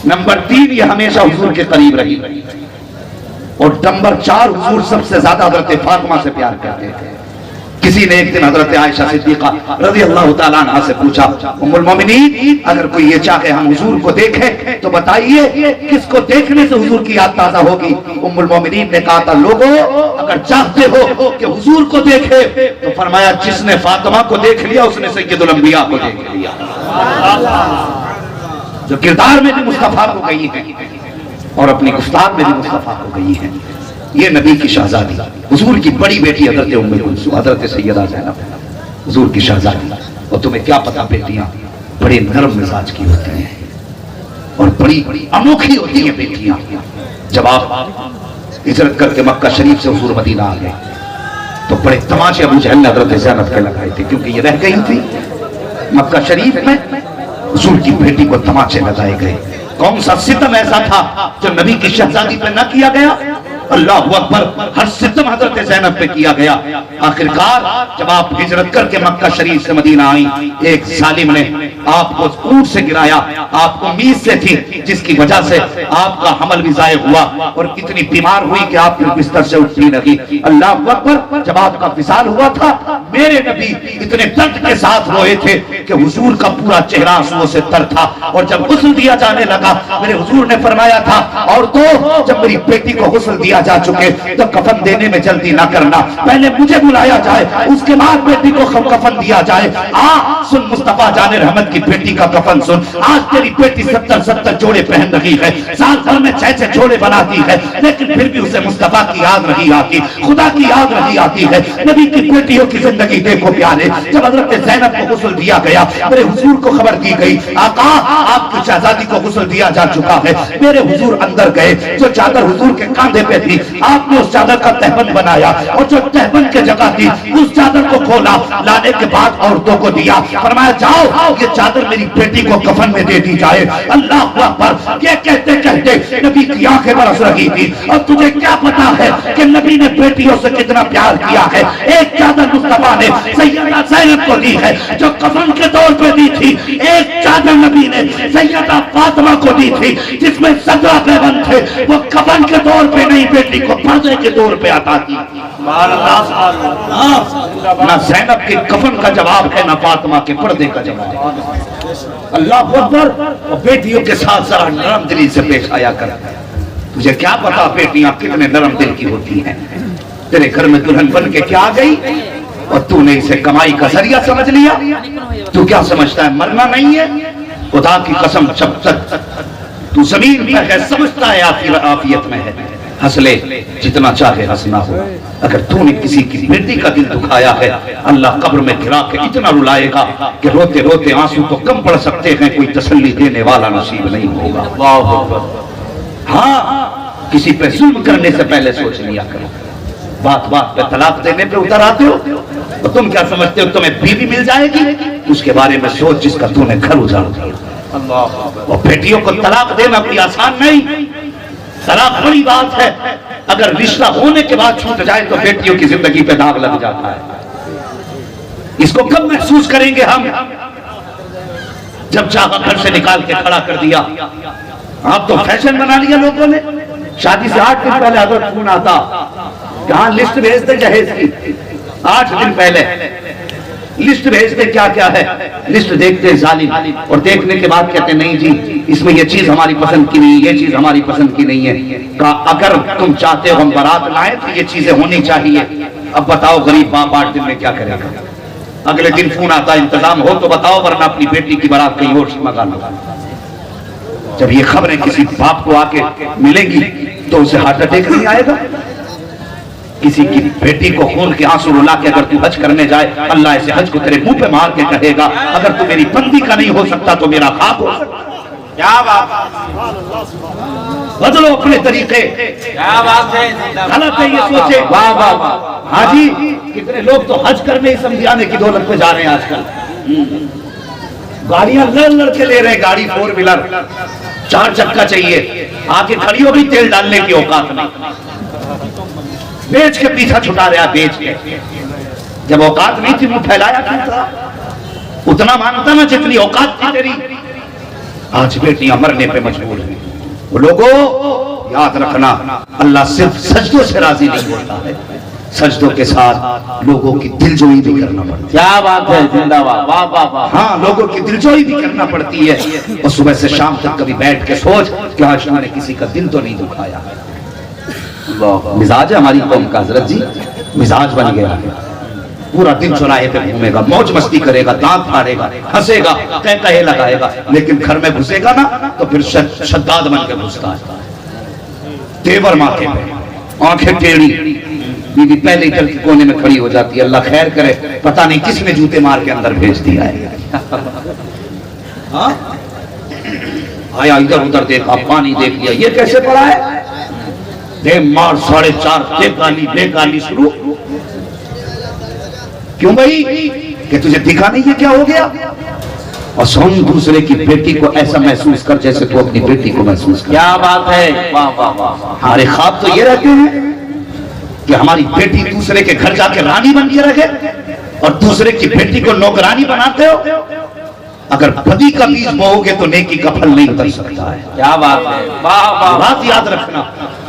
نمبر 3 یہ ہمیشہ حضور کے قریب رہی، اور نمبر 4 حضور سب سے زیادہ حضرت فاطمہ سے پیار کرتے تھے. کسی نے ایک دن حضرت عائشہ صدیقہ رضی اللہ تعالیٰ عنہ سے پوچھا ام المومنین اگر کوئی یہ چاہے ہم حضور کو دیکھیں تو بتائیے کس کو دیکھنے سے حضور کی یاد تازہ ہوگی؟ ام المومنین نے کہا تھا لوگوں اگر چاہتے ہو کہ حضور کو دیکھے تو فرمایا جس نے فاطمہ کو دیکھ لیا اس نے سید الانبیاء کو دیکھ لیا. جو کردار میں بھی مصطفیٰ کو گئی ہے اور اپنی گفتار میں بھی مصطفیٰ کو گئی ہے. یہ نبی کی شہزادی حضور کی بڑی بیٹی حضرت ام کلثوم حضرت سیدہ زینب حضور کی شہزادی. اور تمہیں کیا پتا بیٹیاں بڑے نرم مزاج کی ہوتی ہیں اور بڑی انوکھی ہوتی ہیں بیٹیاں. جب آپ ہجرت کر کے مکہ شریف سے حضور مدینہ آ گئے تو بڑے تماشے ابو جہل نے حضرت زینب کے لگائے تھے کیونکہ یہ رہ گئی تھی مکہ شریف میں. حضور کی بیٹی کو تماشے لگائے گئے. کون سا ستم ایسا تھا جو نبی کی شہزادی پہ نہ کیا گیا؟ اللہ اکبر، ہر ستم حضرت زینب پہ کیا گیا. آخرکار جب آپ ہجرت کر کے مکہ شریف سے مدینہ آئیں ایک ظالم نے آپ کو اونٹ سے گرایا. آپ کو میز سے تھی جس کی وجہ سے آپ کا حمل بھی ضائع ہوا اور اتنی بیمار ہوئی کہ آپ کے بستر سے اٹھنے لگی. اللہ اکبر، جب آپ کا وصال ہوا تھا میرے نبی اتنے درد کے ساتھ روئے تھے کہ حضور کا پورا چہرہ آنسوؤں سے تر تھا. اور جب غسل دیا جانے لگا میرے حضور نے فرمایا تھا اور تو جب میری بیٹی کو غسل دیا جا چکے تو کفن دینے میں جلدی نہ کرنا، پہلے مجھے بلایا جائے اس کے بعد بیٹی کو کفن دیا جائے. سن مصطفیٰ جان رحمت کی بیٹی کا کفن سن. آج تیری بیٹی 70 جوڑے پہن رہی ہے، سال بھر میں 6 جوڑے بناتی ہے، لیکن پھر بھی اسے مصطفیٰ کی یاد نہیں آتی، خدا کی یاد نہیں آتی ہے. نبی کی بیٹیوں کی زندگی دیکھو پیارے. جب حضرت زینب کو غسل دیا گیا میرے حضور کو خبر دی گئی آقا آپ کی شہزادی کو غسل دیا جا چکا ہے. میرے حضور اندر گئے، جو چادر حضور کے کاندھے پہ تھی آپ نے اس چادر کا تہبند بنایا اور جو تہبند کے جگہ تھی اس چادر کو کھولا، لانے کے بعد عورتوں کو دیا. فرمایا جاؤ یہ چادر میری بیٹی کو کفن میں دے دی جائے. اللہ اکبر، یہ کہتے کہتے نبی کی آنکھیں برس رہی تھی. اور تجھے کیا پتا ہے کہ نبی نے بیٹیوں سے کتنا پیار کیا ہے؟ ایک چادر مصطفیٰ نے سیدہ زینب کو دی ہے جو کفن کے طور پہ دی تھی، ایک چادر نبی نے سیدہ فاطمہ کو دی تھی جس میں 17 پیوند تھے. وہ کفن کے طور پہ نہیں بیٹی کو پردے کے طور پہ عطا کی. نہ زینب کے کفن کا جواب ہے نہ فاطمہ کے پردے کا جواب ہے. اللہ اکبر. بیٹیوں کے ساتھ ذرا نرم دلی سے پیش آیا کر. تجھے کیا پتا بیٹیاں کتنے نرم دل کی ہوتی ہیں. تیرے گھر میں دلہن بن کے کیا گئی اور تو نے اسے کمائی کا ذریعہ سمجھ لیا. تو کیا سمجھتا ہے مرنا نہیں ہے؟ خدا کی قسم جب تک تو زمین پر ہے سمجھتا ہے عافیت میں ہے. ہنس لے جتنا چاہے ہنسنا ہو. اگر تو نے کسی کی بیٹی کا دل دکھایا ہے اللہ قبر میں گرا کے اتنا رلائے گا کہ روتے روتے آنسو تو کم پڑ سکتے ہیں، کوئی تسلی دینے والا نصیب نہیں ہوگا. ہاں کسی پہ ظلم کرنے سے پہلے سوچ لیا کرو. بات بات پہ طلاق دینے پہ اتر آتے ہو تو تم کیا سمجھتے ہو تمہیں بیوی مل جائے گی؟ اس کے بارے میں سوچ جس کا تو نے گھر اجاڑ دیا. اور بیٹیوں کو طلاق دینا کوئی آسان نہیں. طلاق بڑی بات ہے. اگر رشتہ ہونے کے بعد چھوٹ جائے تو بیٹیوں کی زندگی پہ داغ لگ جاتا ہے. اس کو کب محسوس کریں گے ہم جب چاہا گھر سے نکال کے کھڑا کر دیا. آپ تو فیشن بنا لیا لوگوں نے. شادی سے 8 دن پہلے حضرت فون آتا کہاں لسٹ بھیجتے جہیز کی. 8 دن پہلے لسٹ بھیجتے کیا کیا ہے. لسٹ دیکھتے ظالم اور دیکھنے کے بعد کہتے نہیں جی اس میں یہ چیز ہماری پسند کی نہیں, یہ چیز ہماری پسند کی نہیں ہے. کہا اگر تم چاہتے ہو ہم بارات لائیں تو یہ چیزیں ہونی چاہیے. اب بتاؤ غریب باپ 8 دن میں کیا کرے گا. اگلے دن فون آتا انتظام ہو تو بتاؤ ورنہ اپنی بیٹی کی بارات کہیں اور سے منگا لو. جب یہ خبریں کسی باپ کو آ کے ملیں گی تو اسے ہارٹ اٹیک نہیں آئے گا. کسی کی بیٹی کو خون کے آنسو رلا کے اگر تو حج کرنے جائے اللہ ایسے حج کو تیرے منہ پہ مار کے کہے گا اگر تو میری بندی کا نہیں ہو سکتا تو میرا خواب ہو سکتا. کیا بات, بدلو اپنے طریقے. کیا بات ہے, غلط ہے یہ سوچے. واہ واہ واہ. ہاں جی کتنے لوگ تو حج کرنے ہی سمجھانے کی دولت پہ جا رہے ہیں آج کل. گاڑیاں لڑ کے لے رہے ہیں, گاڑی 4 ویلر 4 چکا چاہیے, آ کے کھڑی ہو گئی تیل ڈالنے کی اوقات نہیں, بیچ کے پیچھا چھٹا رہا بیچ کے. جب اوقات نہیں تھی منہ پھیلایا تھا اتنا مانتا نا جتنی اوقات تھی تیری. آج بیٹیاں مرنے پہ مجبور ہیں. وہ لوگوں یاد رکھنا اللہ صرف سجدوں سے راضی نہیں ہوتا ہے, سجدوں کے ساتھ لوگوں کی دلجوئی بھی کرنا پڑتی ہے. کیا بات ہے, زندہ باد, واہ واہ واہ. ہاں لوگوں کی دلجوئی بھی کرنا پڑتی ہے. اور صبح سے شام تک کبھی بیٹھ کے سوچ کہ آج میں نے کسی کا دل تو نہیں دکھایا. مزاج ہے ہماری قوم کا حضرت جی, مزاج بن گیا ہے. پورا دن چوراہے پہ گھومے گا, موج مستی کرے گا, دانت پھاڑے گا, ہنسے گا, کہے لگائے گا, لیکن گھر میں گھسے گا نا تو پھر شداد بن کے گھستا ہے. تیور ماتھے پہ, آنکھیں ٹیڑھی, بیوی پہلے ہی کے کونے میں کھڑی ہو جاتی ہے. اللہ خیر کرے, پتہ نہیں کس نے جوتے مار کے اندر بھیج دیا ہے. آیا ادھر ادھر دیکھا, پانی دیکھ لیا, یہ کیسے پڑا ہے, دے مار 4.5 بے گالی شروع. کیوں بھائی کہ تجھے دکھا نہیں ہے کیا ہو گیا. اور سن دوسرے کی بیٹی کو ایسا محسوس کر جیسے تو اپنی بیٹی کو محسوس کر. کیا بات ہے, واہ واہ واہ. ہمارے خواب تو یہ رہتے ہیں کہ ہماری بیٹی دوسرے کے گھر جا کے رانی بن کے رکھے اور دوسرے کی بیٹی کو نوکرانی بناتے ہو. اگر بدی کا بیج بوؤ گے تو نیکی کا پھل نہیں اتر سکتا ہے. کیا بات ہے, واہ واہ. بات یاد رکھنا.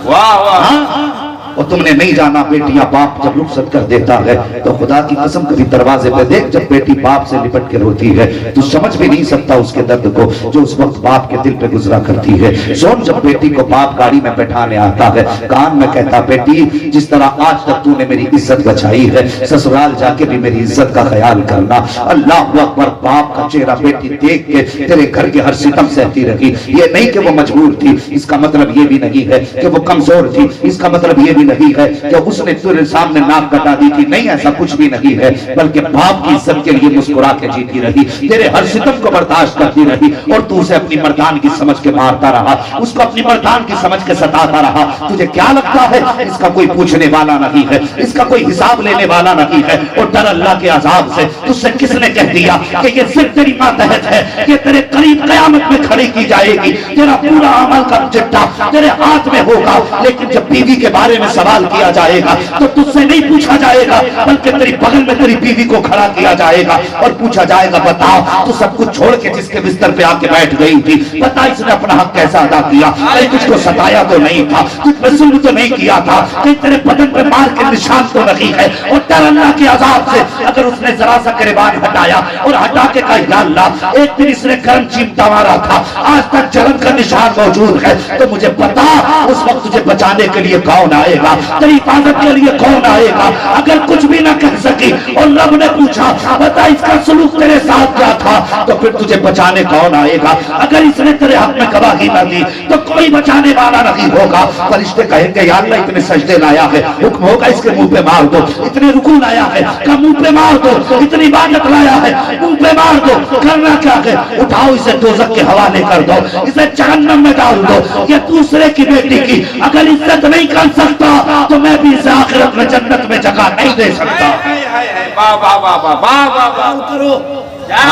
واہ واہ. اور تم نے نہیں جانا بیٹیاں باپ جب رخصت کر دیتا ہے تو خدا کی قسم کبھی دروازے پہ دیکھ جب بیٹی باپ سے لپٹ کے روتی ہے تو سمجھ بھی نہیں سکتا اس کے درد کو جو اس وقت باپ کے دل پہ گزرا کرتی ہے. سون جب بیٹی کو باپ گاڑی میں بٹھانے آتا ہے کان میں کہتا بیٹی جس طرح آج تک تو نے میری عزت بچائی ہے سسرال جا کے بھی میری عزت کا خیال کرنا. اللہ اکبر. باپ کا چہرہ بیٹی دیکھ کے تیرے گھر کے ہر ستم سہتی رہی. یہ نہیں کہ وہ مجبور تھی, اس کا مطلب یہ بھی نہیں ہے کہ وہ کمزور تھی, اس کا مطلب یہ بھی نہیں ہے کہ اس نے تیرے سامنے ناک کٹا دی تھی. نہیں, ایسا کچھ بھی نہیں ہے, بلکہ باپ کی عزت کے لیے مسکرا کے جیتی رہی, تیرے ہر ستم کو برداشت کرتی رہی اور تو اسے اپنی مردان کی سمجھ کے مارتا رہا, اس کو اپنی مردان کی سمجھ کے ستاتا رہا. تجھے کیا لگتا ہے اس کا کوئی پوچھنے والا نہیں ہے, اس کا کوئی حساب لینے والا نہیں ہے. اور ڈر اللہ کے عذاب سے تجھ سے کس نے کہہ دیا کہ یہ صرف تیری ماتحت ہے, یہ تیرے قریب قیامت میں کھڑی کی جائے گی. تیرا پورا عمل کا چٹا تیرے ہاتھ میں ہوگا, لیکن جب بیوی کے بارے میں سوال کیا جائے گا تو تجھ سے نہیں پوچھا جائے گا بلکہ تیری بغل میں تیری بیوی کو کھڑا کیا جائے گا اور پوچھا جائے گا بتا تو سب کچھ چھوڑ کے جس کے بستر پہ آ کے بیٹھ گئی تھی, بتا اس نے اپنا حق کیسا ادا کیا. کہیں تجھ کو ستایا تو نہیں تھا, کچھ ظلم تو نہیں کیا تھا, کہیں تیرے بدن پہ مار کے نشان تو نہیں ہے. اور ڈر اللہ کے عذاب سے اگر اس نے ذرا سا گریبان ہٹایا اور ہٹا کے کہا یا اللہ ایک دن اس نے گرم چیمٹا مارا تھا, آج تک جلن کا نشان موجود ہے, تو مجھے پتا اس وقت تجھے بچانے کے لیے کون آئے گا, تیری حفاظت کے لیے کون آئے گا. اگر کچھ بھی نہ کہہ سکی اور رب نے پوچھا بتا اس کا سلوک تیرے ساتھ کیا تھا, تو پھر تجھے بچانے کون آئے گا. اگر اس نے تیرے حق میں گواہی نہ دی تو کوئی بچانے والا نہیں ہوگا. فرشتے کہیں گے یا اللہ اتنے سجدے لایا ہے, حکم ہوگا اس کے منہ پہ مار دو. اتنے رکوع لایا ہے کہ منہ پہ مار دو. اتنی عبادت لایا ہے منہ پہ مار دو. کرنا کیا ہے, اٹھاؤ اسے دوزخ کے حوالے کر دو, اسے جہنم میں ڈال دو. یہ دوسرے کی بیٹی کی اگر عزت نہیں کر سکتا تو میں بھی اسے آخرت میں جنت میں جگہ نہیں دے سکتا.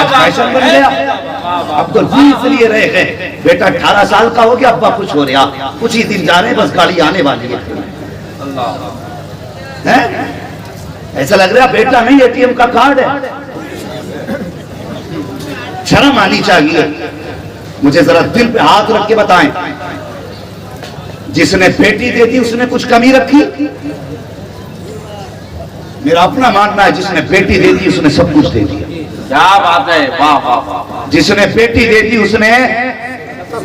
فیشن بن گیا. اب تو جی اس لیے رہے گئے بیٹا 18 سال کا ہو گیا, ابا خوش ہو رہا, کچھ ہی دن جا رہے ہیں بس گاڑی آنے والی ہے. ایسا لگ رہا بیٹا نہیں ATM کا کارڈ ہے. شرم آنی چاہیے. مجھے ذرا دل پہ ہاتھ رکھ کے بتائیں, جس نے بیٹی دے دی اس نے کچھ کمی رکھی؟ میرا اپنا ماننا ہے جس نے بیٹی دے دی اس نے سب کچھ دے دیا. کیا بات ہے, واہ واہ واہ. جس نے بیٹی دے دی اس نے,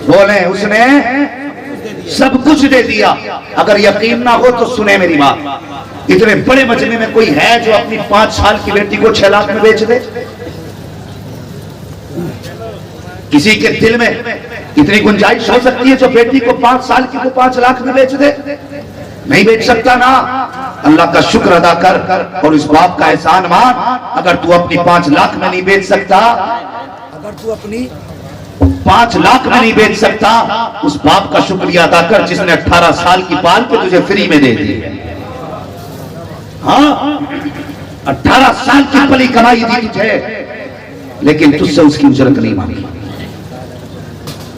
بولیں, اس نے سب کچھ دے دیا. اگر یقین نہ ہو تو سنیں میری بات. اتنے بڑے مجمع میں کوئی ہے جو اپنی 5 سال کی بیٹی کو 6 لاکھ میں بیچ دے؟ کسی کے دل میں اتنی گنجائش ہو سکتی ہے جو بیٹی کو 5 سال کی کو 5 لاکھ میں بیچ دے؟ نہیں بیچ سکتا نا. اللہ کا شکر ادا کر اور اس باپ کا احسان مان. اگر تو اپنی 5 لاکھ میں نہیں بیچ سکتا, اگر تو اپنی 5 لاکھ میں نہیں بیچ سکتا, اس باپ کا شکریہ ادا کر جس نے 18 سال کی پال کے تجھے فری میں دے دی. ہاں, 18 سال کی پلی کمائی دی تجھے, لیکن تجھ سے اس کی اجرت نہیں مانگی.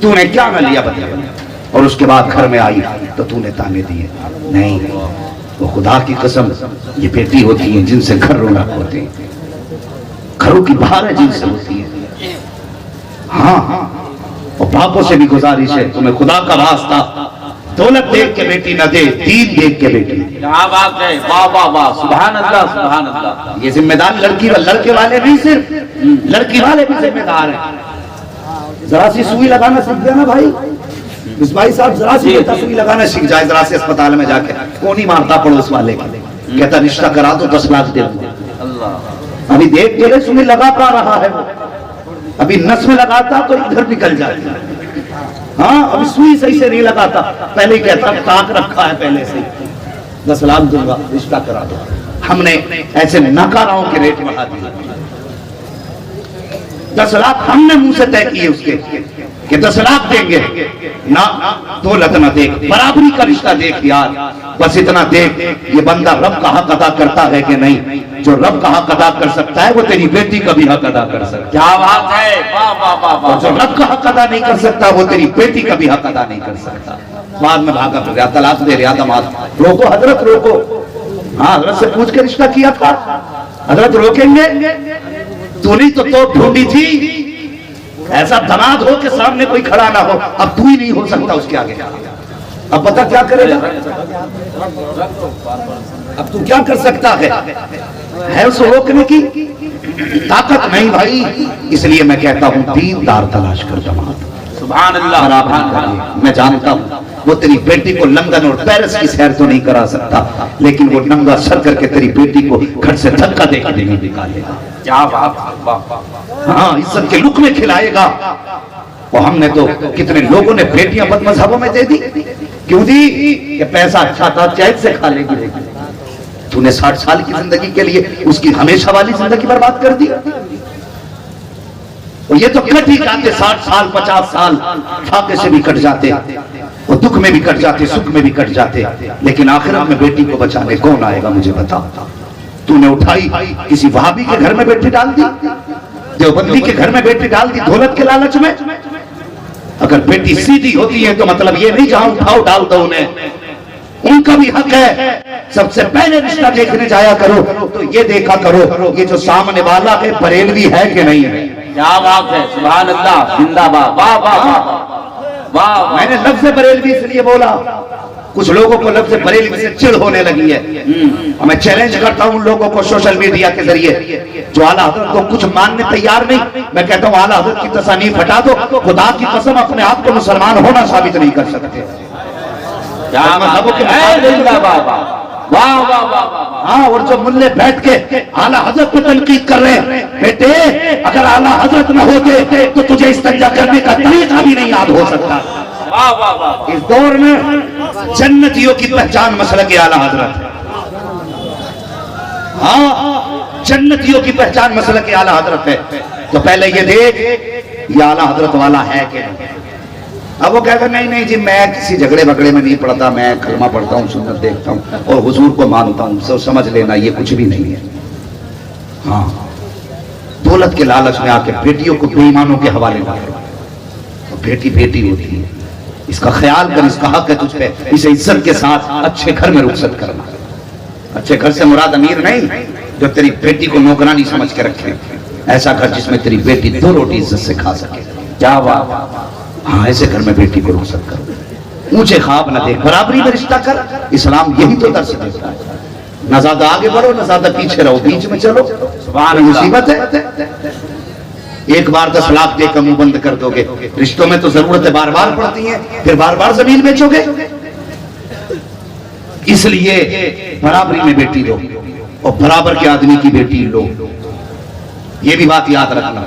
تو نے کیا نہ لیا بتا, اور اس کے بعد گھر میں آئی تو تو نے تانے دیے. نہیں, وہ خدا کی قسم یہ بیٹی ہوتی ہیں جن سے گھر رونق ہوتے ہیں, گھروں کی بہار ہے جن سے ہوتی ہے. ہاں, اور باپوں سے بھی گزارش ہے, تمہیں خدا کا واسطہ دولت دیکھ کے بیٹی نہ دے, دین دیکھ کے بیٹی. کیا بات ہے, واہ واہ واہ, سبحان اللہ سبحان اللہ. یہ ذمہ دار لڑکے والے نہیں, صرف لڑکی والے بھی ذمہ دار ہیں. ذرا سی سوئی لگانا سیکھ جائے نا بھائی, اس بھائی صاحب ذرا سی سوئی لگانا سیکھ جائے, ذرا سے اسپتال میں جا کے کون ہی مارتا پڑوس والے کا, کہتا رشتہ کرا دو 10 لاکھ دے دو. ابھی دیکھ کے سوئی لگا پا رہا ہے, وہ ابھی نس میں لگاتا تو ادھر نکل جاتا. ہاں, ابھی سوئی صحیح سے نہیں لگاتا, پہلے ہی کہتا تاک رکھا ہے پہلے سے, 10 لاکھ دوں گا رشتہ کرا دو. ہم نے ایسے ناکاراؤں کے ریٹ بڑھا دیے. 10 لاکھ ہم نے منہ سے طے کیے اس کے کہ 10 لاکھ دیں گے. نہ دولت نہ دیکھ, برابری کا رشتہ دیکھ یار, بس اتنا دیکھ یہ بندہ رب کا حق ادا کرتا ہے کہ نہیں. جو رب کا حق ادا کر سکتا ہے وہ تیری بیٹی کا بھی حق ادا کر سکتا ہے. کیا بات ہے, واہ واہ واہ واہ. جو رب کا حق ادا نہیں کر سکتا وہ تیری بیٹی کا بھی حق ادا نہیں کر سکتا. بعد میں بھاگا پھر طلاق دے رہا داماد. روکو حضرت, روکو. ہاں, حضرت سے پوچھ کے رشتہ کیا تھا, حضرت روکیں گے؟ تو نہیں تو ڈھونڈی تھی, ایسا دماد ہو کہ سامنے کوئی کھڑا نہ ہو. اب تو ہی نہیں ہو سکتا اس کے آگے. اب پتہ کیا کرے گا, اب تو کیا کر سکتا ہے اسے روکنے کی طاقت نہیں بھائی. اس لیے میں کہتا ہوں دیندار تلاش کر دماد. سبحان اللہ. میں جانتا ہوں وہ تیری بیٹی کو لندن اور پیرس کی سیر تو نہیں کرا سکتا, لیکن وہ ننگا سر کر کے تیری بیٹی کو گھر سے دھکا دے کے نہیں نکالے گا. کیا بات, ہاں, عزت کے لقمے کھلائے گا. وہ ہم نے تو کتنے لوگوں نے بیٹیاں بد مذہبوں میں دے دی. کیوں دی؟ کہ پیسہ اچھا تھا, چیت سے کھا لے گی. تو نے 60 سال کی زندگی کے لیے اس کی ہمیشہ والی زندگی برباد کر دی. یہ تو کٹ ہی جاتے 60 سال 50 سال, فاقے سے بھی کٹ جاتے, وہ دکھ میں بھی کٹ جاتے, سکھ میں بھی کٹ جاتے, لیکن آخرت میں بیٹی کو بچانے کون آئے گا مجھے بتا. تو نے اٹھائی کسی وہابی کے گھر میں بیٹی ڈال دی, دیوبندی کے گھر میں بیٹی ڈال دی دولت کے لالچ میں. اگر بیٹی سیدھی ہوتی ہے تو مطلب یہ نہیں جہاں اٹھاؤ ڈال دو انہیں, ان کا بھی حق ہے. سب سے پہلے رشتہ دیکھنے جایا کرو تو یہ دیکھا کرو یہ جو سامنے والا ہے بریلوی ہے کہ نہیں ہے. کیا بات ہے, سبحان اللہ, زندہ باد, واہ واہ واہ. میں نے لفظ بریلوی اس لیے بولا, کچھ لوگوں کو لفظ بریلوی سے چڑ ہونے لگی ہے. میں چیلنج کرتا ہوں ان لوگوں کو سوشل میڈیا کے ذریعے جو اعلیٰ حضرت کو کچھ ماننے تیار نہیں, میں کہتا ہوں اعلیٰ حضرت کی تصانیف ہٹا دو, خدا کی قسم اپنے آپ کو مسلمان ہونا ثابت نہیں کر سکتے. ہاں, اور جو ملے بیٹھ کے اعلیٰ حضرت پہ تنقید کر رہے ہیں, بیٹے اگر اعلیٰ حضرت نہ ہوتے تو تجھے استنجا کرنے کا طریقہ بھی نہیں یاد ہو سکتا. اس دور میں جنتیوں کی پہچان مسلک اعلیٰ حضرت ہے. ہاں, جنتیوں کی پہچان مسلک اعلیٰ حضرت ہے. تو پہلے یہ دیکھ یہ اعلیٰ حضرت والا ہے کہ نہیں. اب وہ کہتا نہیں جی میں کسی جھگڑے بگڑے میں نہیں پڑتا, میں کلمہ پڑھتا ہوں, سنت دیکھتا ہوں اور حضور کو مانتا ہوں, سب سمجھ لینا یہ کچھ بھی نہیں ہے. ہاں, دولت کے لالچ میں آ کے بیٹیوں کو بے ایمانوں کے حوالے نہ کرو. بیٹی بیٹی ہوتی ہے, اس کا خیال کر, اس کا حق ہے تجھ پہ. اسے عزت کے ساتھ اچھے گھر میں رخصت کرنا. اچھے گھر سے مراد امیر نہیں جو تیری بیٹی کو نوکرانی سمجھ کے رکھے, ایسا گھر جس میں تیری بیٹی 2 روٹی عزت سے کھا سکے. کیا بات. ہاں ایسے گھر میں بیٹی کو رخصت کرو. اونچے خواب نہ دیکھ, برابری میں رشتہ کر. اسلام یہی تو درس دیتا ہے. نہ زیادہ آگے بڑھو نہ زیادہ پیچھے رہو, بیچ میں چلو. سبحان اللہ. مصیبت ہے. ایک بار 10 لاکھ دے کر منہ بند کر دو گے. رشتوں میں تو ضرورتیں بار بار پڑتی ہیں, پھر بار بار زمین بیچو گے. اس لیے برابری میں بیٹی دو اور برابر کے آدمی کی بیٹی لو. یہ بھی بات یاد رکھنا.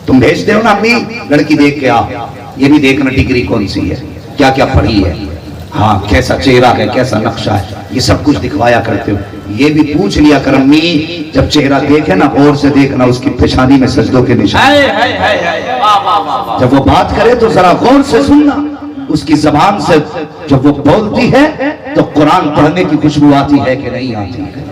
تم بھیجتے ہو نا امی لڑکی دیکھ کے آ, یہ بھی دیکھنا ڈگری کون سی ہے, کیا کیا پڑھی ہے, ہاں کیسا چہرہ ہے, کیسا نقشہ ہے, یہ سب کچھ دکھوایا کرتے ہو. یہ بھی پوچھ لیا کر امی, جب چہرہ دیکھے نا غور سے دیکھنا اس کی پیشانی میں سجدوں کے نشان. جب وہ بات کرے تو ذرا غور سے سننا. اس کی زبان سے جب وہ بولتی ہے تو قرآن پڑھنے کی خوشبو آتی ہے کہ نہیں آتی ہے.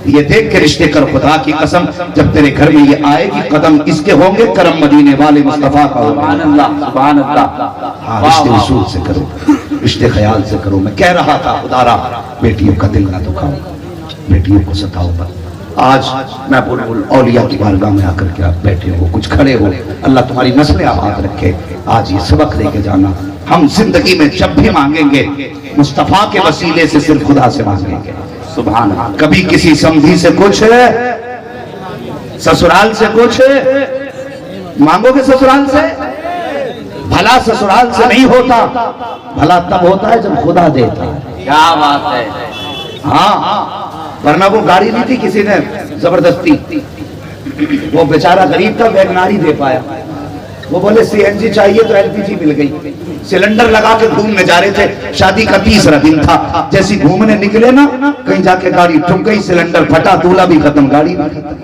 یہ دیکھ کے رشتے کر. خدا کی قسم جب تیرے گھر میں یہ آئے گی قدم اس کے ہوں گے کرم مدینے والے مصطفیٰ کا ہوگا. سبحان اللہ سبحان اللہ. ہاں رشتے اصول سے کرو, رشتے خیال سے کرو. میں کہہ رہا تھا خدا را بیٹیوں کا دل نہ دکھاؤ, بیٹیوں کو ستاؤ مت. آج میں بلبل اولیاء کی بارگاہ میں آ کر کے آپ بیٹھے ہو, کچھ کھڑے ہو. اللہ تمہاری نسلیں آباد رکھے. آج یہ سبق لے کے جانا, ہم زندگی میں جب بھی مانگیں گے مصطفیٰ کے وسیلے سے صرف خدا سے مانگیں گے. سبحان اللہ. کبھی کسی سمدھی سے کچھ ہے, سسرال سے کچھ مانگو گے سسرال سے, بھلا سسرال سے نہیں ہوتا, بھلا تب ہوتا ہے جب خدا دیتا ہے. کیا بات ہے. ہاں ورنہ وہ گاڑی نہیں تھی کسی نے زبردستی, وہ بیچارہ غریب تھا ویگناری دے پایا. وہ بولے سی این جی چاہیے تو ایل پی جی مل گئی. سلنڈر لگا کے گھومنے جا رہے تھے, شادی کا 3را دن تھا. جیسی گھومنے نکلے نا کہیں جا کے گاڑی ٹھک گئی, سلنڈر پھٹا, دولہا بھی ختم, گاڑی بھی ختم.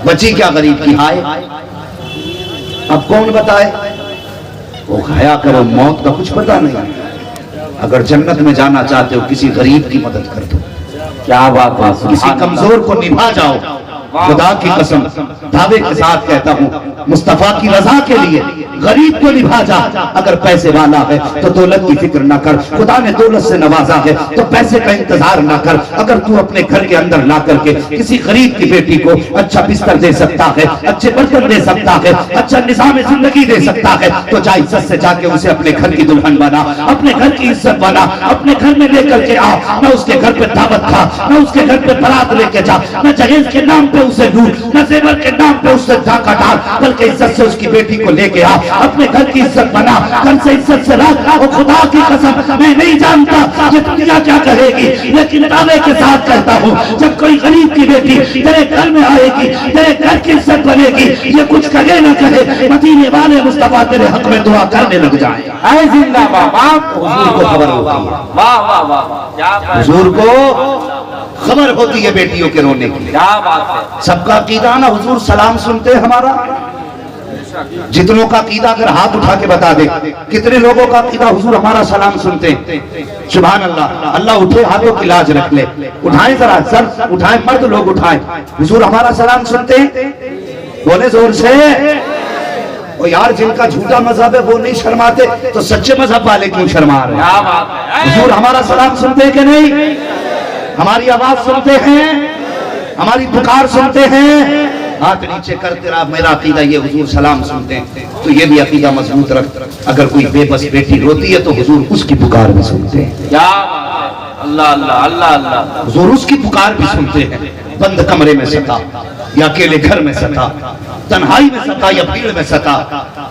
بچی کیا غریب کی ہائے. اب کون بتائے, وہ کھایا کرو, موت کا کچھ پتہ نہیں. اگر جنت میں جانا چاہتے ہو کسی غریب کی مدد کر دو. کیا بات ہے. کسی کمزور کو نبھا جاؤ. خدا کی قسم دعوے کے ساتھ کہتا ہوں مصطفیٰ کی رضا کے لیے غریب کو نبھا جا. اگر پیسے والا ہے تو دولت کی فکر نہ کر, خدا نے دولت سے نوازا ہے تو پیسے کا انتظار نہ کر. اگر تو اپنے گھر کے اندر لا کر کے کسی غریب کی بیٹی کو اچھا بستر دے سکتا ہے, اچھے برتن دے سکتا ہے, اچھا نظام زندگی دے سکتا ہے, تو جا عزت سے جا کے اسے اپنے گھر کی دلہن بنا, اپنے گھر کی عزت بنا, اپنے گھر میں لے کر کے آ. نہ اس کے گھر پہ دعوت کھا, نہ اس کے گھر پہ برات لے کے جا, نہ جہیز کے نام پہ اسے لوٹ, نہ زیور کے نام پہ اس سے ڈاکہ ڈال, بلکہ عزت سے اس کی بیٹی کو لے کے آ, اپنے گھر کی عزت بنا, گھر سے عزت سے رکھ. اور خدا کی قسم میں نہیں جانتا یہ دنیا کیا کہے گی, لیکن دعوے کے ساتھ کہتا ہوں جب کوئی غریب کی بیٹی تیرے گھر میں آئے گی, تیرے گھر کی عزت بنے گی, یہ کچھ کہے نہ کہے, مدینے والے مصطفیٰ تیرے حق میں دعا کرنے لگ جائیں. اے زندہ باد. حضور کو خبر ہوتی ہے, واہ واہ واہ. حضور کو خبر ہوتی ہے بیٹیوں کے رونے کی. کیا بات ہے. سب کا عقیدہ نا حضور سلام سنتے ہمارا. جتنوں کا عقیدہ اگر ہاتھ اٹھا کے بتا دے کتنے لوگوں کا عقیدہ حضور ہمارا سلام سنتے ہیں. سبحان اللہ. اللہ اٹھے ہاتھوں کی لاج رکھ لے, اٹھائیں ذرا سر اٹھائیں, مرد لوگ اٹھائیں. حضور ہمارا سلام سنتے ہیں, بولے زور سے. اور یار جن کا جھوٹا مذہب ہے وہ نہیں شرماتے تو سچے مذہب والے کیوں شرما رہے ہیں. حضور ہمارا سلام سنتے ہیں کہ نہیں, ہماری آواز سنتے ہیں, ہماری پکار سنتے ہیں. ہاتھ نیچے کر تیرا میرا عقیدہ یہ حضور سلام سنتے ہیں, تو یہ بھی عقیدہ مضبوط رکھ. اگر کوئی بے بس بیٹی روتی ہے تو حضور اس کی پکار بھی سنتے ہیں. کیا اللہ اللہ اللہ اللہ. حضور اس کی پکار بھی سنتے ہیں. بند کمرے میں ستا یا اکیلے گھر میں ستا, تنہائی میں ستا یا بھیڑ میں ستا,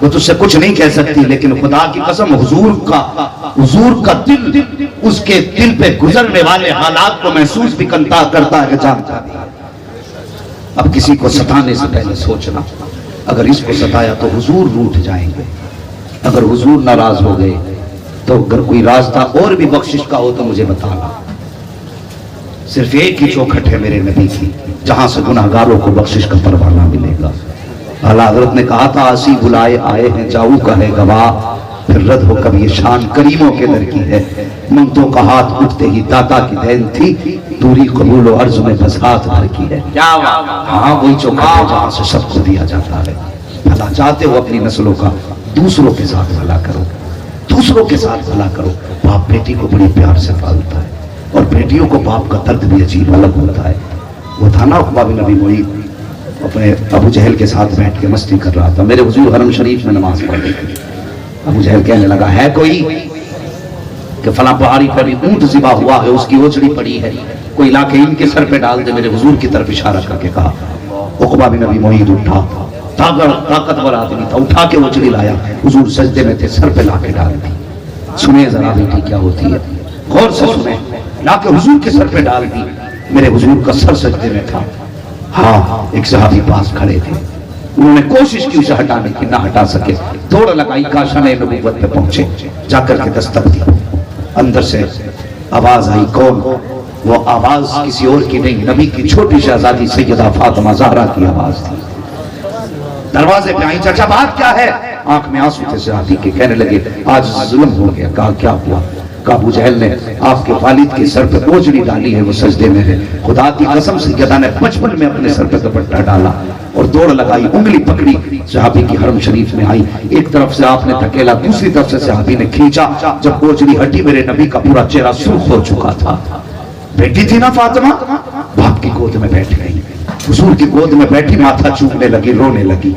وہ تجھ سے کچھ نہیں کہہ سکتی, لیکن خدا کی قسم حضور کا دل اس کے دل پہ گزرنے والے حالات کو محسوس بھی کرتا ہے, جانتا ہے. اب کسی کو ستانے سے پہلے سوچنا, اگر اس کو ستایا تو حضور روٹھ جائیں گے. اگر حضور ناراض ہو گئے تو اگر کوئی راستہ اور بھی بخشش کا ہو تو مجھے بتانا. صرف ایک ہی چوکھٹ ہے میرے نبی کی جہاں سے گناہگاروں کو بخشش کا پروانہ ملے گا. اعلیٰ حضرت نے کہا تھا آسی بلائے آئے ہیں جاؤ کا ہے گواہ, پھر رد ہو کب یہ شان کریموں کے در کی ہے. منگتوں کا ہاتھ اٹھتے ہی داتا کی دین تھی, دوری قبول و عرض میں بس ہاتھ بھر کی ہے. ہاں وہی چوکھٹ ہے جہاں سے سب کو دیا جاتا ہے. بھلا چاہتے ہو اپنی نسلوں کا, دوسروں کے ساتھ بھلا کرو, دوسروں کے ساتھ بھلا کرو. باپ بیٹی کو بڑی پیار سے پالتا ہے, اور بیٹیوں کو باپ کا درد بھی عجیب الگ ہوتا ہے. وہ تھا نا عقبہ بن ابی معیط, اپنے ابو جہل کے ساتھ بیٹھ کے مستی کر رہا تھا. میرے حضور حرم شریف میں نماز پڑھ رہے تھے. ابو جہل کہنے لگا ہے کوئی کہ فلاں پہاڑی پر اونٹ ذبح ہوا ہے, اس کی اوجڑی پڑی ہے, کوئی لا کے ان کے سر پہ ڈال دے. میرے حضور کی طرف اشارہ کر کے کہا. عقبہ بن ابی معیط اٹھا, طاقتور آدمی تھا, اٹھا کے اوجڑی لایا. حضور سجدے میں تھے, سر پہ لا کے ڈال دی. سنیں ذرا بیٹی کیا ہوتی ہے, غور سے سنیں. لا کے حضور کے سر پہ ڈال دی. میرے حضور کا سر سجدے میں تھا. ہاں, ایک صحابی پاس کھڑے تھے, انہوں نے کوشش کی اسے ہٹانے کی, نہ ہٹا سکے. دوڑ لگائی, کاشان نبوت پہ پہنچے, جا کر کے دستک دی. اندر سے آواز آئی. کون؟ وہ آواز کسی اور کی نہیں, نبی کی چھوٹی شہزادی سیدہ فاطمہ زہرا کی آواز تھی. دروازے پہ آئی. چچا بات کیا ہے؟ آنکھ میں آنسو تھے صحابی کے. کہنے لگے آج ظلم ہو گیا. کہا کیا ہوا؟ کہا ابو جہل نے آپ کے والد کے سر پہ اوجڑی ڈالی ہے, وہ سجدے میں ہے. خدا کی قسم سیدہ نے بچپن میں اپنے سر پہ دوپٹہ ڈالا اور دوڑ لگائی, انگلی پکڑی, صحابی کی حرم شریف میں آئی. ایک طرف سے آپ نے دھکیلا, دوسری طرف سے صحابی نے کھینچا. جب اوجڑی ہٹی, میرے نبی کا پورا چہرہ سرخ ہو چکا تھا. بیٹی تھی نا فاطمہ, باپ کی گود میں بیٹھ گئی. حضور کی گود میں بیٹھی, ماتھا چومنے لگی, رونے لگی,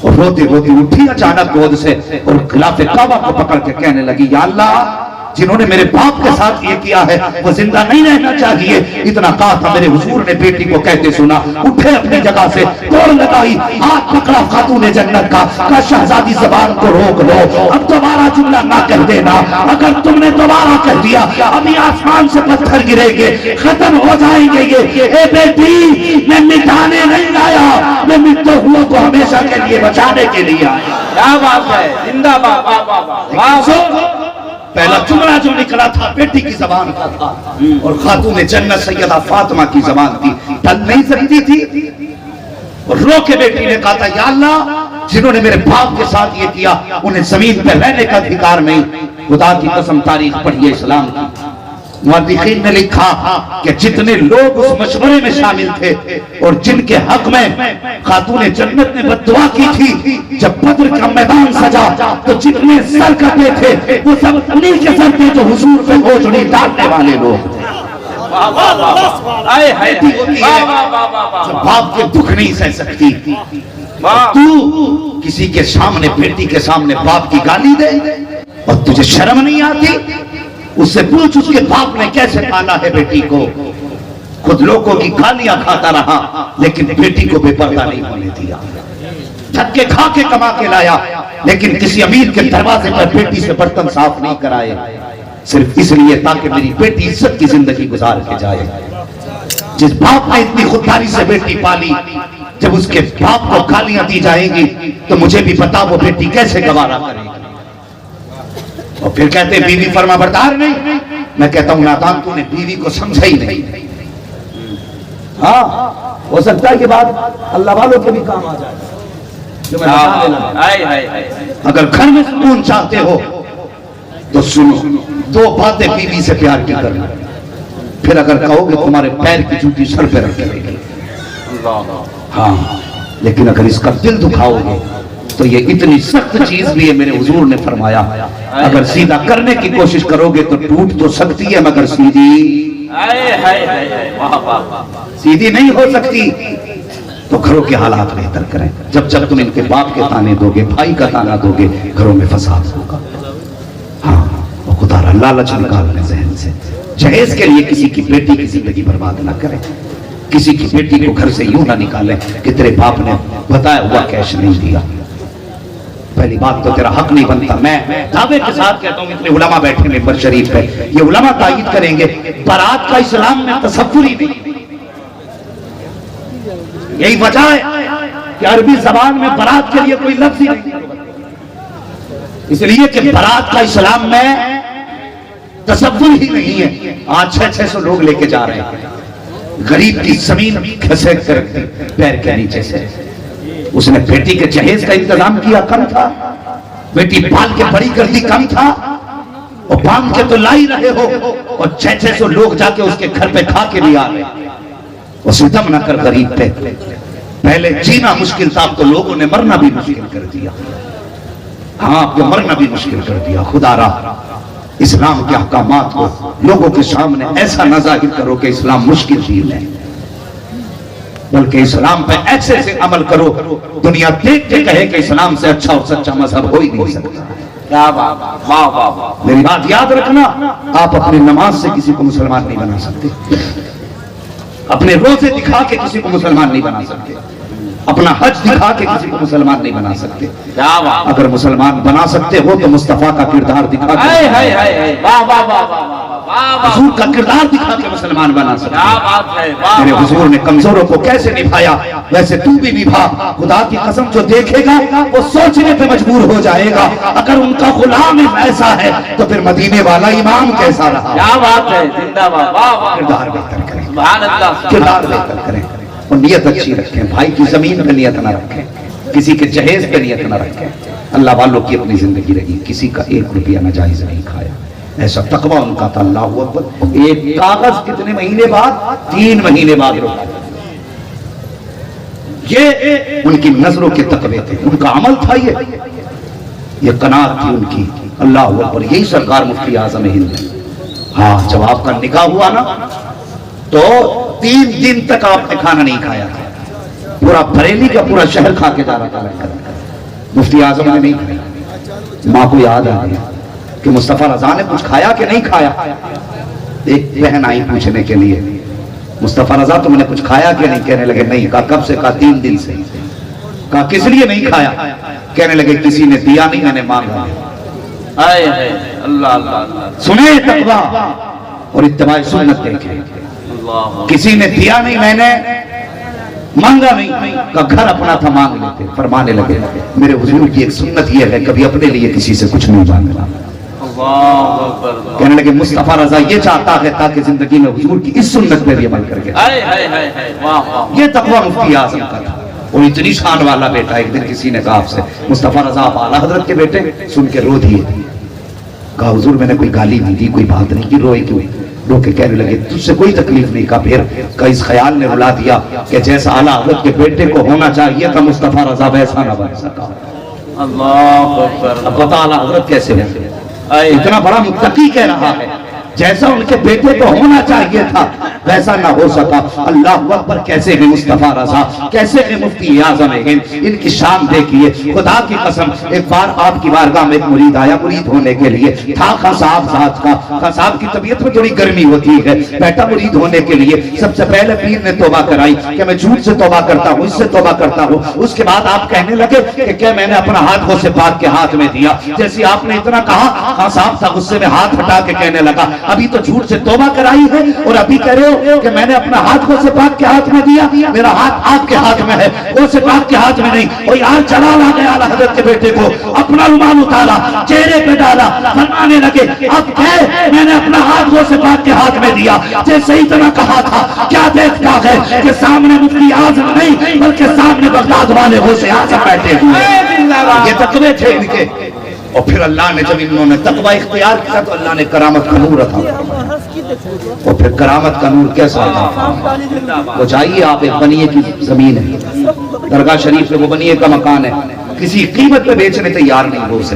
اور روتی روتی اٹھی اچانک گود سے اور خلاف کعبہ کو پکڑ کے کہنے لگی, یا اللہ, جنہوں نے میرے باپ کے ساتھ یہ کیا ہے وہ زندہ نہیں رہنا چاہیے. اتنا کہا تھا, میرے حضور نے بیٹی کو کہتے سنا, اٹھے اپنی جگہ سے, دوڑ لگائی, ہاتھ پکڑا خاتون جنت کا, کہا شہزادی زبان کو روک لو, اب دوبارہ جملہ نہ کہہ دینا. اگر تم نے دوبارہ کہہ دیا, ابھی آسمان سے پتھر گریں گے, ختم ہو جائیں گے یہ. اے بیٹی, میں مٹانے نہیں آیا, میں مٹے ہوئے کو ہمیشہ کے لیے بچانے کے لیے آیا. کیا بات ہے, زندہ باد. پہلا جملہ جو نکلا تھا بیٹی کی زبان کا تھا, اور خاتون جنت سیدہ فاطمہ کی زبان تھی, ٹل نہیں سکتی تھی. اور رو کے بیٹی نے کہا تھا, یا اللہ, جنہوں نے میرے باپ کے ساتھ یہ کیا انہیں زمین پہ رہنے کا ادھیکار نہیں. خدا کی قسم, تاریخ پڑھیے اسلام کی, محققین نے لکھا کہ جتنے لوگ اس مشورے میں شامل تھے اور جن کے حق میں خاتون جنت نے بددعا کی تھی, جب بدر کا میدان سجا تو جتنے سر کٹے تھے وہ سب انہی کے سر تھے جو حضور پہ اوجڑی ڈالنے والے لوگ تھے. باپ کے دکھ نہیں سہ سکتی, تو کسی کے سامنے, بیٹی کے سامنے باپ کی گالی دے, اور تجھے شرم نہیں آتی؟ اس سے پوچھ اس کے باپ نے کیسے پالا ہے بیٹی کو. خود لوگوں کی گالیاں کھاتا رہا لیکن بیٹی کو بے پردہ نہیں ہونے دیا. دھکے کھا کے کما کے لایا, لیکن کسی امیر کے دروازے پر بیٹی سے برتن صاف نہیں کرائے, صرف اس لیے تاکہ میری بیٹی عزت کی زندگی گزار کے جائے. جس باپ نے اتنی خودداری سے بیٹی پالی, جب اس کے باپ کو گالیاں دی جائیں گی تو مجھے بھی پتا وہ بیٹی کیسے گوارا کرے گی. اور پھر کہتے ہیں بیوی فرما بردار نہیں. میں کہتا ہوں نادان, تو نے بیوی کو سمجھا ہی نہیں. ہاں, ہو سکتا ہے کہ بات اللہ والوں کے بھی کام آ جائے جو میں بتانے لگا. اگر گھر میں سکون چاہتے ہو تو سنو, دو باتیں بیوی سے پیار کی کرنا. پھر اگر کہو گے تمہارے پیر کی جوتی سر پہ رکھ کے رہے گی. ہاں, لیکن اگر اس کا دل دکھاؤ گے تو یہ اتنی سخت چیز بھی ہے. میرے حضور نے فرمایا, اگر سیدھا کرنے کی کوشش کرو گے تو ٹوٹ تو سکتی ہے, مگر سیدھی نہیں ہو سکتی. تو گھروں کے حالات بہتر کریں. جب جب تم ان کے باپ کے تانے دو گے, بھائی کا تانا دو گے, گھروں میں فساد ہوگا. ہاں, وہ خدا را لالچ نکال لیں ذہن سے. جہیز کے لیے کسی کی بیٹی کی زندگی برباد نہ کریں. کسی کی بیٹی کو گھر سے یوں نہ نکالیں کہ تیرے باپ نے بتایا ہوا کیش نہیں دیا. پہلی بات تو تیرا حق نہیں بنتا. میں دعوے کے ساتھ کہتا ہوں, اتنے علماء بیٹھے ممبر شریف پہ, یہ علماء تائید کریں گے, بارات کا اسلام میں تصور ہی نہیں. یہی وجہ ہے کہ عربی زبان میں بارات کے لیے کوئی لفظ ہی نہیں, اس لیے کہ بارات کا اسلام میں تصور ہی نہیں ہے. آج 600 لوگ لے کے جا رہے ہیں, غریب کی زمین گھسیٹ کر پیر کے نیچے سے. اس نے بیٹی کے جہیز کا انتظام کیا, کم تھا. بیٹی پال کے بڑی کر دی, کم تھا. اور باندھ کے تو لائی رہے ہو, اور 600 لوگ جا کے اس کے گھر پہ کھا کے بھی آ رہے. اسے دم نہ کر غریب پہ. پہلے جینا مشکل تھا, اب تو لوگوں نے مرنا بھی مشکل کر دیا. ہاں, اب تو مرنا بھی مشکل کر دیا. خدا را اسلام کے احکامات کو لوگوں کے سامنے ایسا نہ ظاہر کرو کہ اسلام مشکل دین ہے. بلکہ اسلام پہ ایسے سے عمل کرو دنیا دیکھ کے کہے کہ اسلام سے اچھا اور سچا مذہب ہو ہی نہیں سکتا۔ کیا بات، واہ واہ واہ۔ میری بات یاد رکھنا، آپ اپنی نماز سے کسی کو مسلمان نہیں بنا سکتے، اپنے روزے دکھا کے کسی کو مسلمان نہیں بنا سکتے، اپنا حج دکھا کے کسی کو مسلمان نہیں بنا سکتے۔ کیا بات، اگر مسلمان بنا سکتے ہو تو مصطفیٰ کا کردار دکھا کے، واہ واہ واہ واہ، حضور کا کردار دکھا کے مسلمان بنا سکتے۔ کیا بات ہے، واہ میرے واہ۔ حضور نے کمزوروں کو کیسے نبھایا ویسے تو بھی نبھا۔ خدا کی قسم جو دیکھے گا وہ سوچنے پہ مجبور ہو جائے گا، اگر ان کا غلام ایسا ہے تو پھر مدینے والا امام کیسا رہا۔ کیا بات ہے، زندہ باد، واہ واہ۔ کردار بہتر کریں، سبحان اللہ، کردار بہتر کریں اور نیت اچھی رکھیں، بھائی کی زمین پہ نیت نہ رکھیں، کسی کے جہیز پہ نیت نہ رکھیں۔ اللہ والوں کی اپنی زندگی رہی، کسی کا 1 روپیہ ناجائز نہیں کھایا، ایسا تقوی ان کا تھا۔ اللہ اکبر، ایک کاغذ کتنے مہینے بعد؟ 3 مہینے بعد روکا۔ یہ ان کی نظروں کے تقوی تھے، ان کا عمل تھا، یہ قناعت تھی ان کی۔ اللہ اکبر، یہی سرکار مفتی اعظم ہند ہے۔ ہاں، جب آپ کا نکاح ہوا نا تو 3 دن تک آپ نے کھانا نہیں کھایا تھا، پورا بریلی کا پورا شہر کھا کے جا رہا تھا لنگر۔ مفتی اعظم نے نہیں کھایا، ماں کو یاد آ گیا کہ مصطفیٰ رضا نے کچھ کھایا کہ نہیں کھایا۔ ایک بہن آئی پوچھنے کے لیے، مصطفیٰ رضا تم نے کچھ کھایا کہ نہیں؟ کہنے لگے نہیں۔ کہا کب سے؟ کہا 3 دن سے۔ کہا کس لیے نہیں کھایا؟ کہنے لگے کسی نے دیا نہیں، میں نے مانگا۔ اے اللہ اللہ اللہ، سنے تقویٰ اور اتباع سنت دیکھیں۔ اللہ، کسی نے دیا نہیں، میں نے مانگا نہیں، کا گھر اپنا تھا مانگ لیتے۔ فرمانے لگے میرے حضور کی ایک سنت یہ ہے کبھی اپنے لیے کسی سے کچھ نہیں مانگنا۔ اللہ اکبر۔ کہنے لگے مصطفیٰ رضا یہ چاہتا ہے تاکہ زندگی میں حضور کی اس سنت پہ بھی عمل کر کے۔ اے اے اے اے، واہ واہ۔ یہ تقویٰ مفتی اعظم کا تھا، اور اتنی شان والا بیٹا۔ ایک دن کسی نے کہا آپ سے مصطفیٰ رضا آپ اعلیٰ حضرت کے بیٹے؟ سن کے رو دیے۔ کہا حضور میں نے کوئی گالی نہیں دی، کوئی بات نہیں کی، روئے کیوں؟ رو کے کہنے لگے تجھ سے کوئی تکلیف نہیں۔ کہا پھر؟ کہ اس خیال نے رلا دیا کہ جیسا اعلیٰ حضرت کے بیٹے کو ہونا چاہیے تھا مصطفیٰ رضا ویسا نہ بن سکا۔ اللہ اکبر۔ اب بتا اعلیٰ حضرت کیسے ہیں؟ اتنا بڑا متقی کہہ رہا ہے جیسا ان کے بیٹے کو ہونا چاہیے تھا ویسا نہ ہو سکا۔ اللہ اکبر، کیسے ہیں مصطفیٰ رضا، کیسے ہیں مفتی اعظم ہند، ان کی شان دیکھیے۔ خدا کی قسم ایک بار آپ کی بارگاہ میں ایک مرید آیا، مرید ہونے کے لیے تھا خاں صاحب ذات کا۔ خاں صاحب کی طبیعت میں تھوڑی گرمی ہوتی ہے، بیٹا مرید ہونے کے لیے سب سے پہلے پیر نے توبہ کرائی کہ میں جھوٹ سے توبہ کرتا ہوں، اس سے توبہ کرتا ہوں۔ اس کے بعد آپ کہنے لگے کہ کیا میں نے اپنا ہاتھ غوث پاک کے ہاتھ میں دیا؟ جیسے آپ نے اتنا کہا خاں صاحب تھا غصے میں ہاتھ ہٹا کے کہنے لگا ابھی تو جھوٹ سے توبہ کرائی ہے اور ابھی کہہ رہے ہو کہ میں نے اپنا ہاتھ غوث پاک کے ہاتھ میں دیا؟ میرا ہاتھ آپ کے ہاتھ میں ہے، غوث پاک کے ہاتھ میں نہیں۔ اور یار جلال آ گیا اعلیٰ حضرت کے بیٹے کو، اپنا رومال اتارا، چہرے پہ ڈالا، فرمانے لگے اب کہہ میں نے اپنا ہاتھ غوث پاک کے ہاتھ میں دیا۔ جیسے ہی اتنا کہا تھا کیا دیکھتا ہے کہ سامنے مفتی اعظم نہیں بلکہ سامنے بغداد والے غوث اعظم بیٹھے ہوئے۔ یہ تقوی تھے ان کے۔ اور پھر اللہ نے جب انہوں نے تقوی اختیار کیا تو اللہ نے کرامت کا نور عطا فرمایا۔ اور پھر کرامت کا نور کیسا عطا؟ وہ جائیے آپ، ایک بنیے کی زمین ہے درگاہ شریف میں، وہ بنیے کا مکان ہے، کسی قیمت پہ بیچنے تیار نہیں وہ اسے۔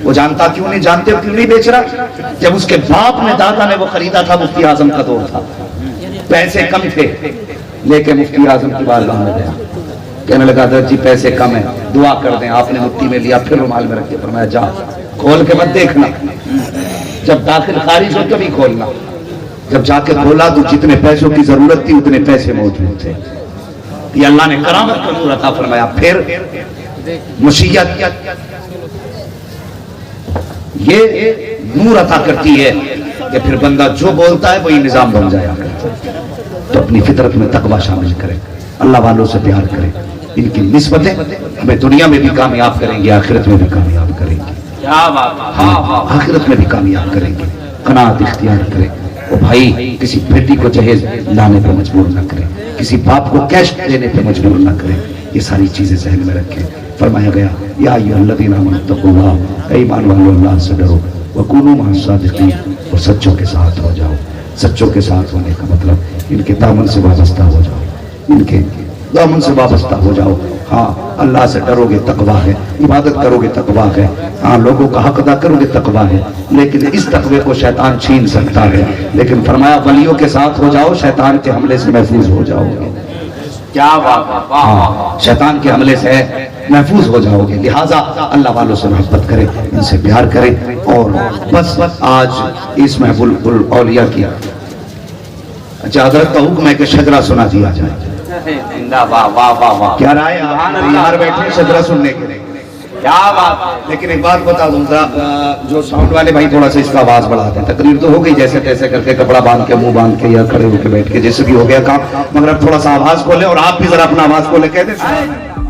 وہ جانتا کیوں نہیں؟ جانتے ہو کیوں نہیں بیچ رہا؟ جب اس کے باپ نے دادا نے وہ خریدا تھا، مفتی اعظم کا دور تھا، پیسے کم تھے، لے کے مفتی اعظم کی بارگاہ میں گیا، کہنے لگا حضرت جی پیسے کم ہیں، دعا کر دیں۔ آپ نے مٹھی میں لیا، پھر رومال میں رکھ کے فرمایا جا کھول کے مت دیکھنا، جب داخل خارج ہو تبھی کھولنا۔ جب جا کے کھولا تو جتنے پیسوں کی ضرورت تھی اتنے پیسے موجود تھے۔ یہ اللہ نے کرامت کا نور عطا فرمایا۔ پھر مشیت یہ نور عطا کرتی ہے کہ پھر بندہ جو بولتا ہے وہی نظام بن جایا کرتا ہے۔ تو اپنی فطرت میں تقویٰ شامل کرے، اللہ والوں سے پیار کرے، ان کی نسبتیں ہمیں دنیا میں بھی کامیاب کریں گے، آخرت میں بھی کامیاب کریں گے۔ آخرت میں بھی کامیاب کریں گے۔ قناعت اختیار کریں۔ اور بھائی کسی بیٹی کو جہیز لانے پہ مجبور نہ کریں، کسی باپ کو کیش دینے پہ مجبور نہ کریں، یہ ساری چیزیں ذہن میں رکھیں۔ فرمایا گیا یا ایھا الذین آمنوا اتقوا اللہ، اے ایمان والو اللہ سے ڈرو، وکونوا مع الصادقین، اور سچوں کے ساتھ ہو جاؤ۔ سچوں کے ساتھ ہونے کا مطلب ان کے دامن سے وابستہ ہو جاؤ، ان کے دامن سے وابستہ ہو جاؤ۔ ہاں اللہ سے ڈرو گے تقویٰ ہے، عبادت کرو گے تقویٰ ہے، ہاں لوگوں کا حق ادا کرو گے تقویٰ ہے، لیکن اس تقوی کو شیطان چھین سکتا ہے۔ لیکن فرمایا ولیوں کے ساتھ ہو جاؤ، شیطان کے حملے سے محفوظ ہو جاؤ گے۔ کیا بات ہے، واہ واہ واہ۔ شیطان کے حملے سے محفوظ ہو جاؤ گے، لہٰذا اللہ والوں سے محبت کریں، ان سے پیار کریں، اور بس آج اس محبوب الاولیاء کی اچھا حضرت کا حکم ہے کہ شجرہ سنا دیا جائے۔ زندہ باد، واہ واہ واہ، کیا رائے آپ تیار بیٹھے شجرہ سننے کے لیے؟ کیا بات ہے۔ لیکن ایک بات بتا دوں ذرا، جو ساؤنڈ والے بھائی تھوڑا سا اس کا آواز بڑھا دیں، تقریر تو ہو گئی جیسے تیسے کر کے، کپڑا باندھ کے، منہ باندھ کے یا کھڑے ہو کے بیٹھ کے، جیسے بھی ہو گیا کام، مگر اب تھوڑا سا آواز کھولیں، اور آپ بھی ذرا اپنا آواز کھولیں، کہہ دیں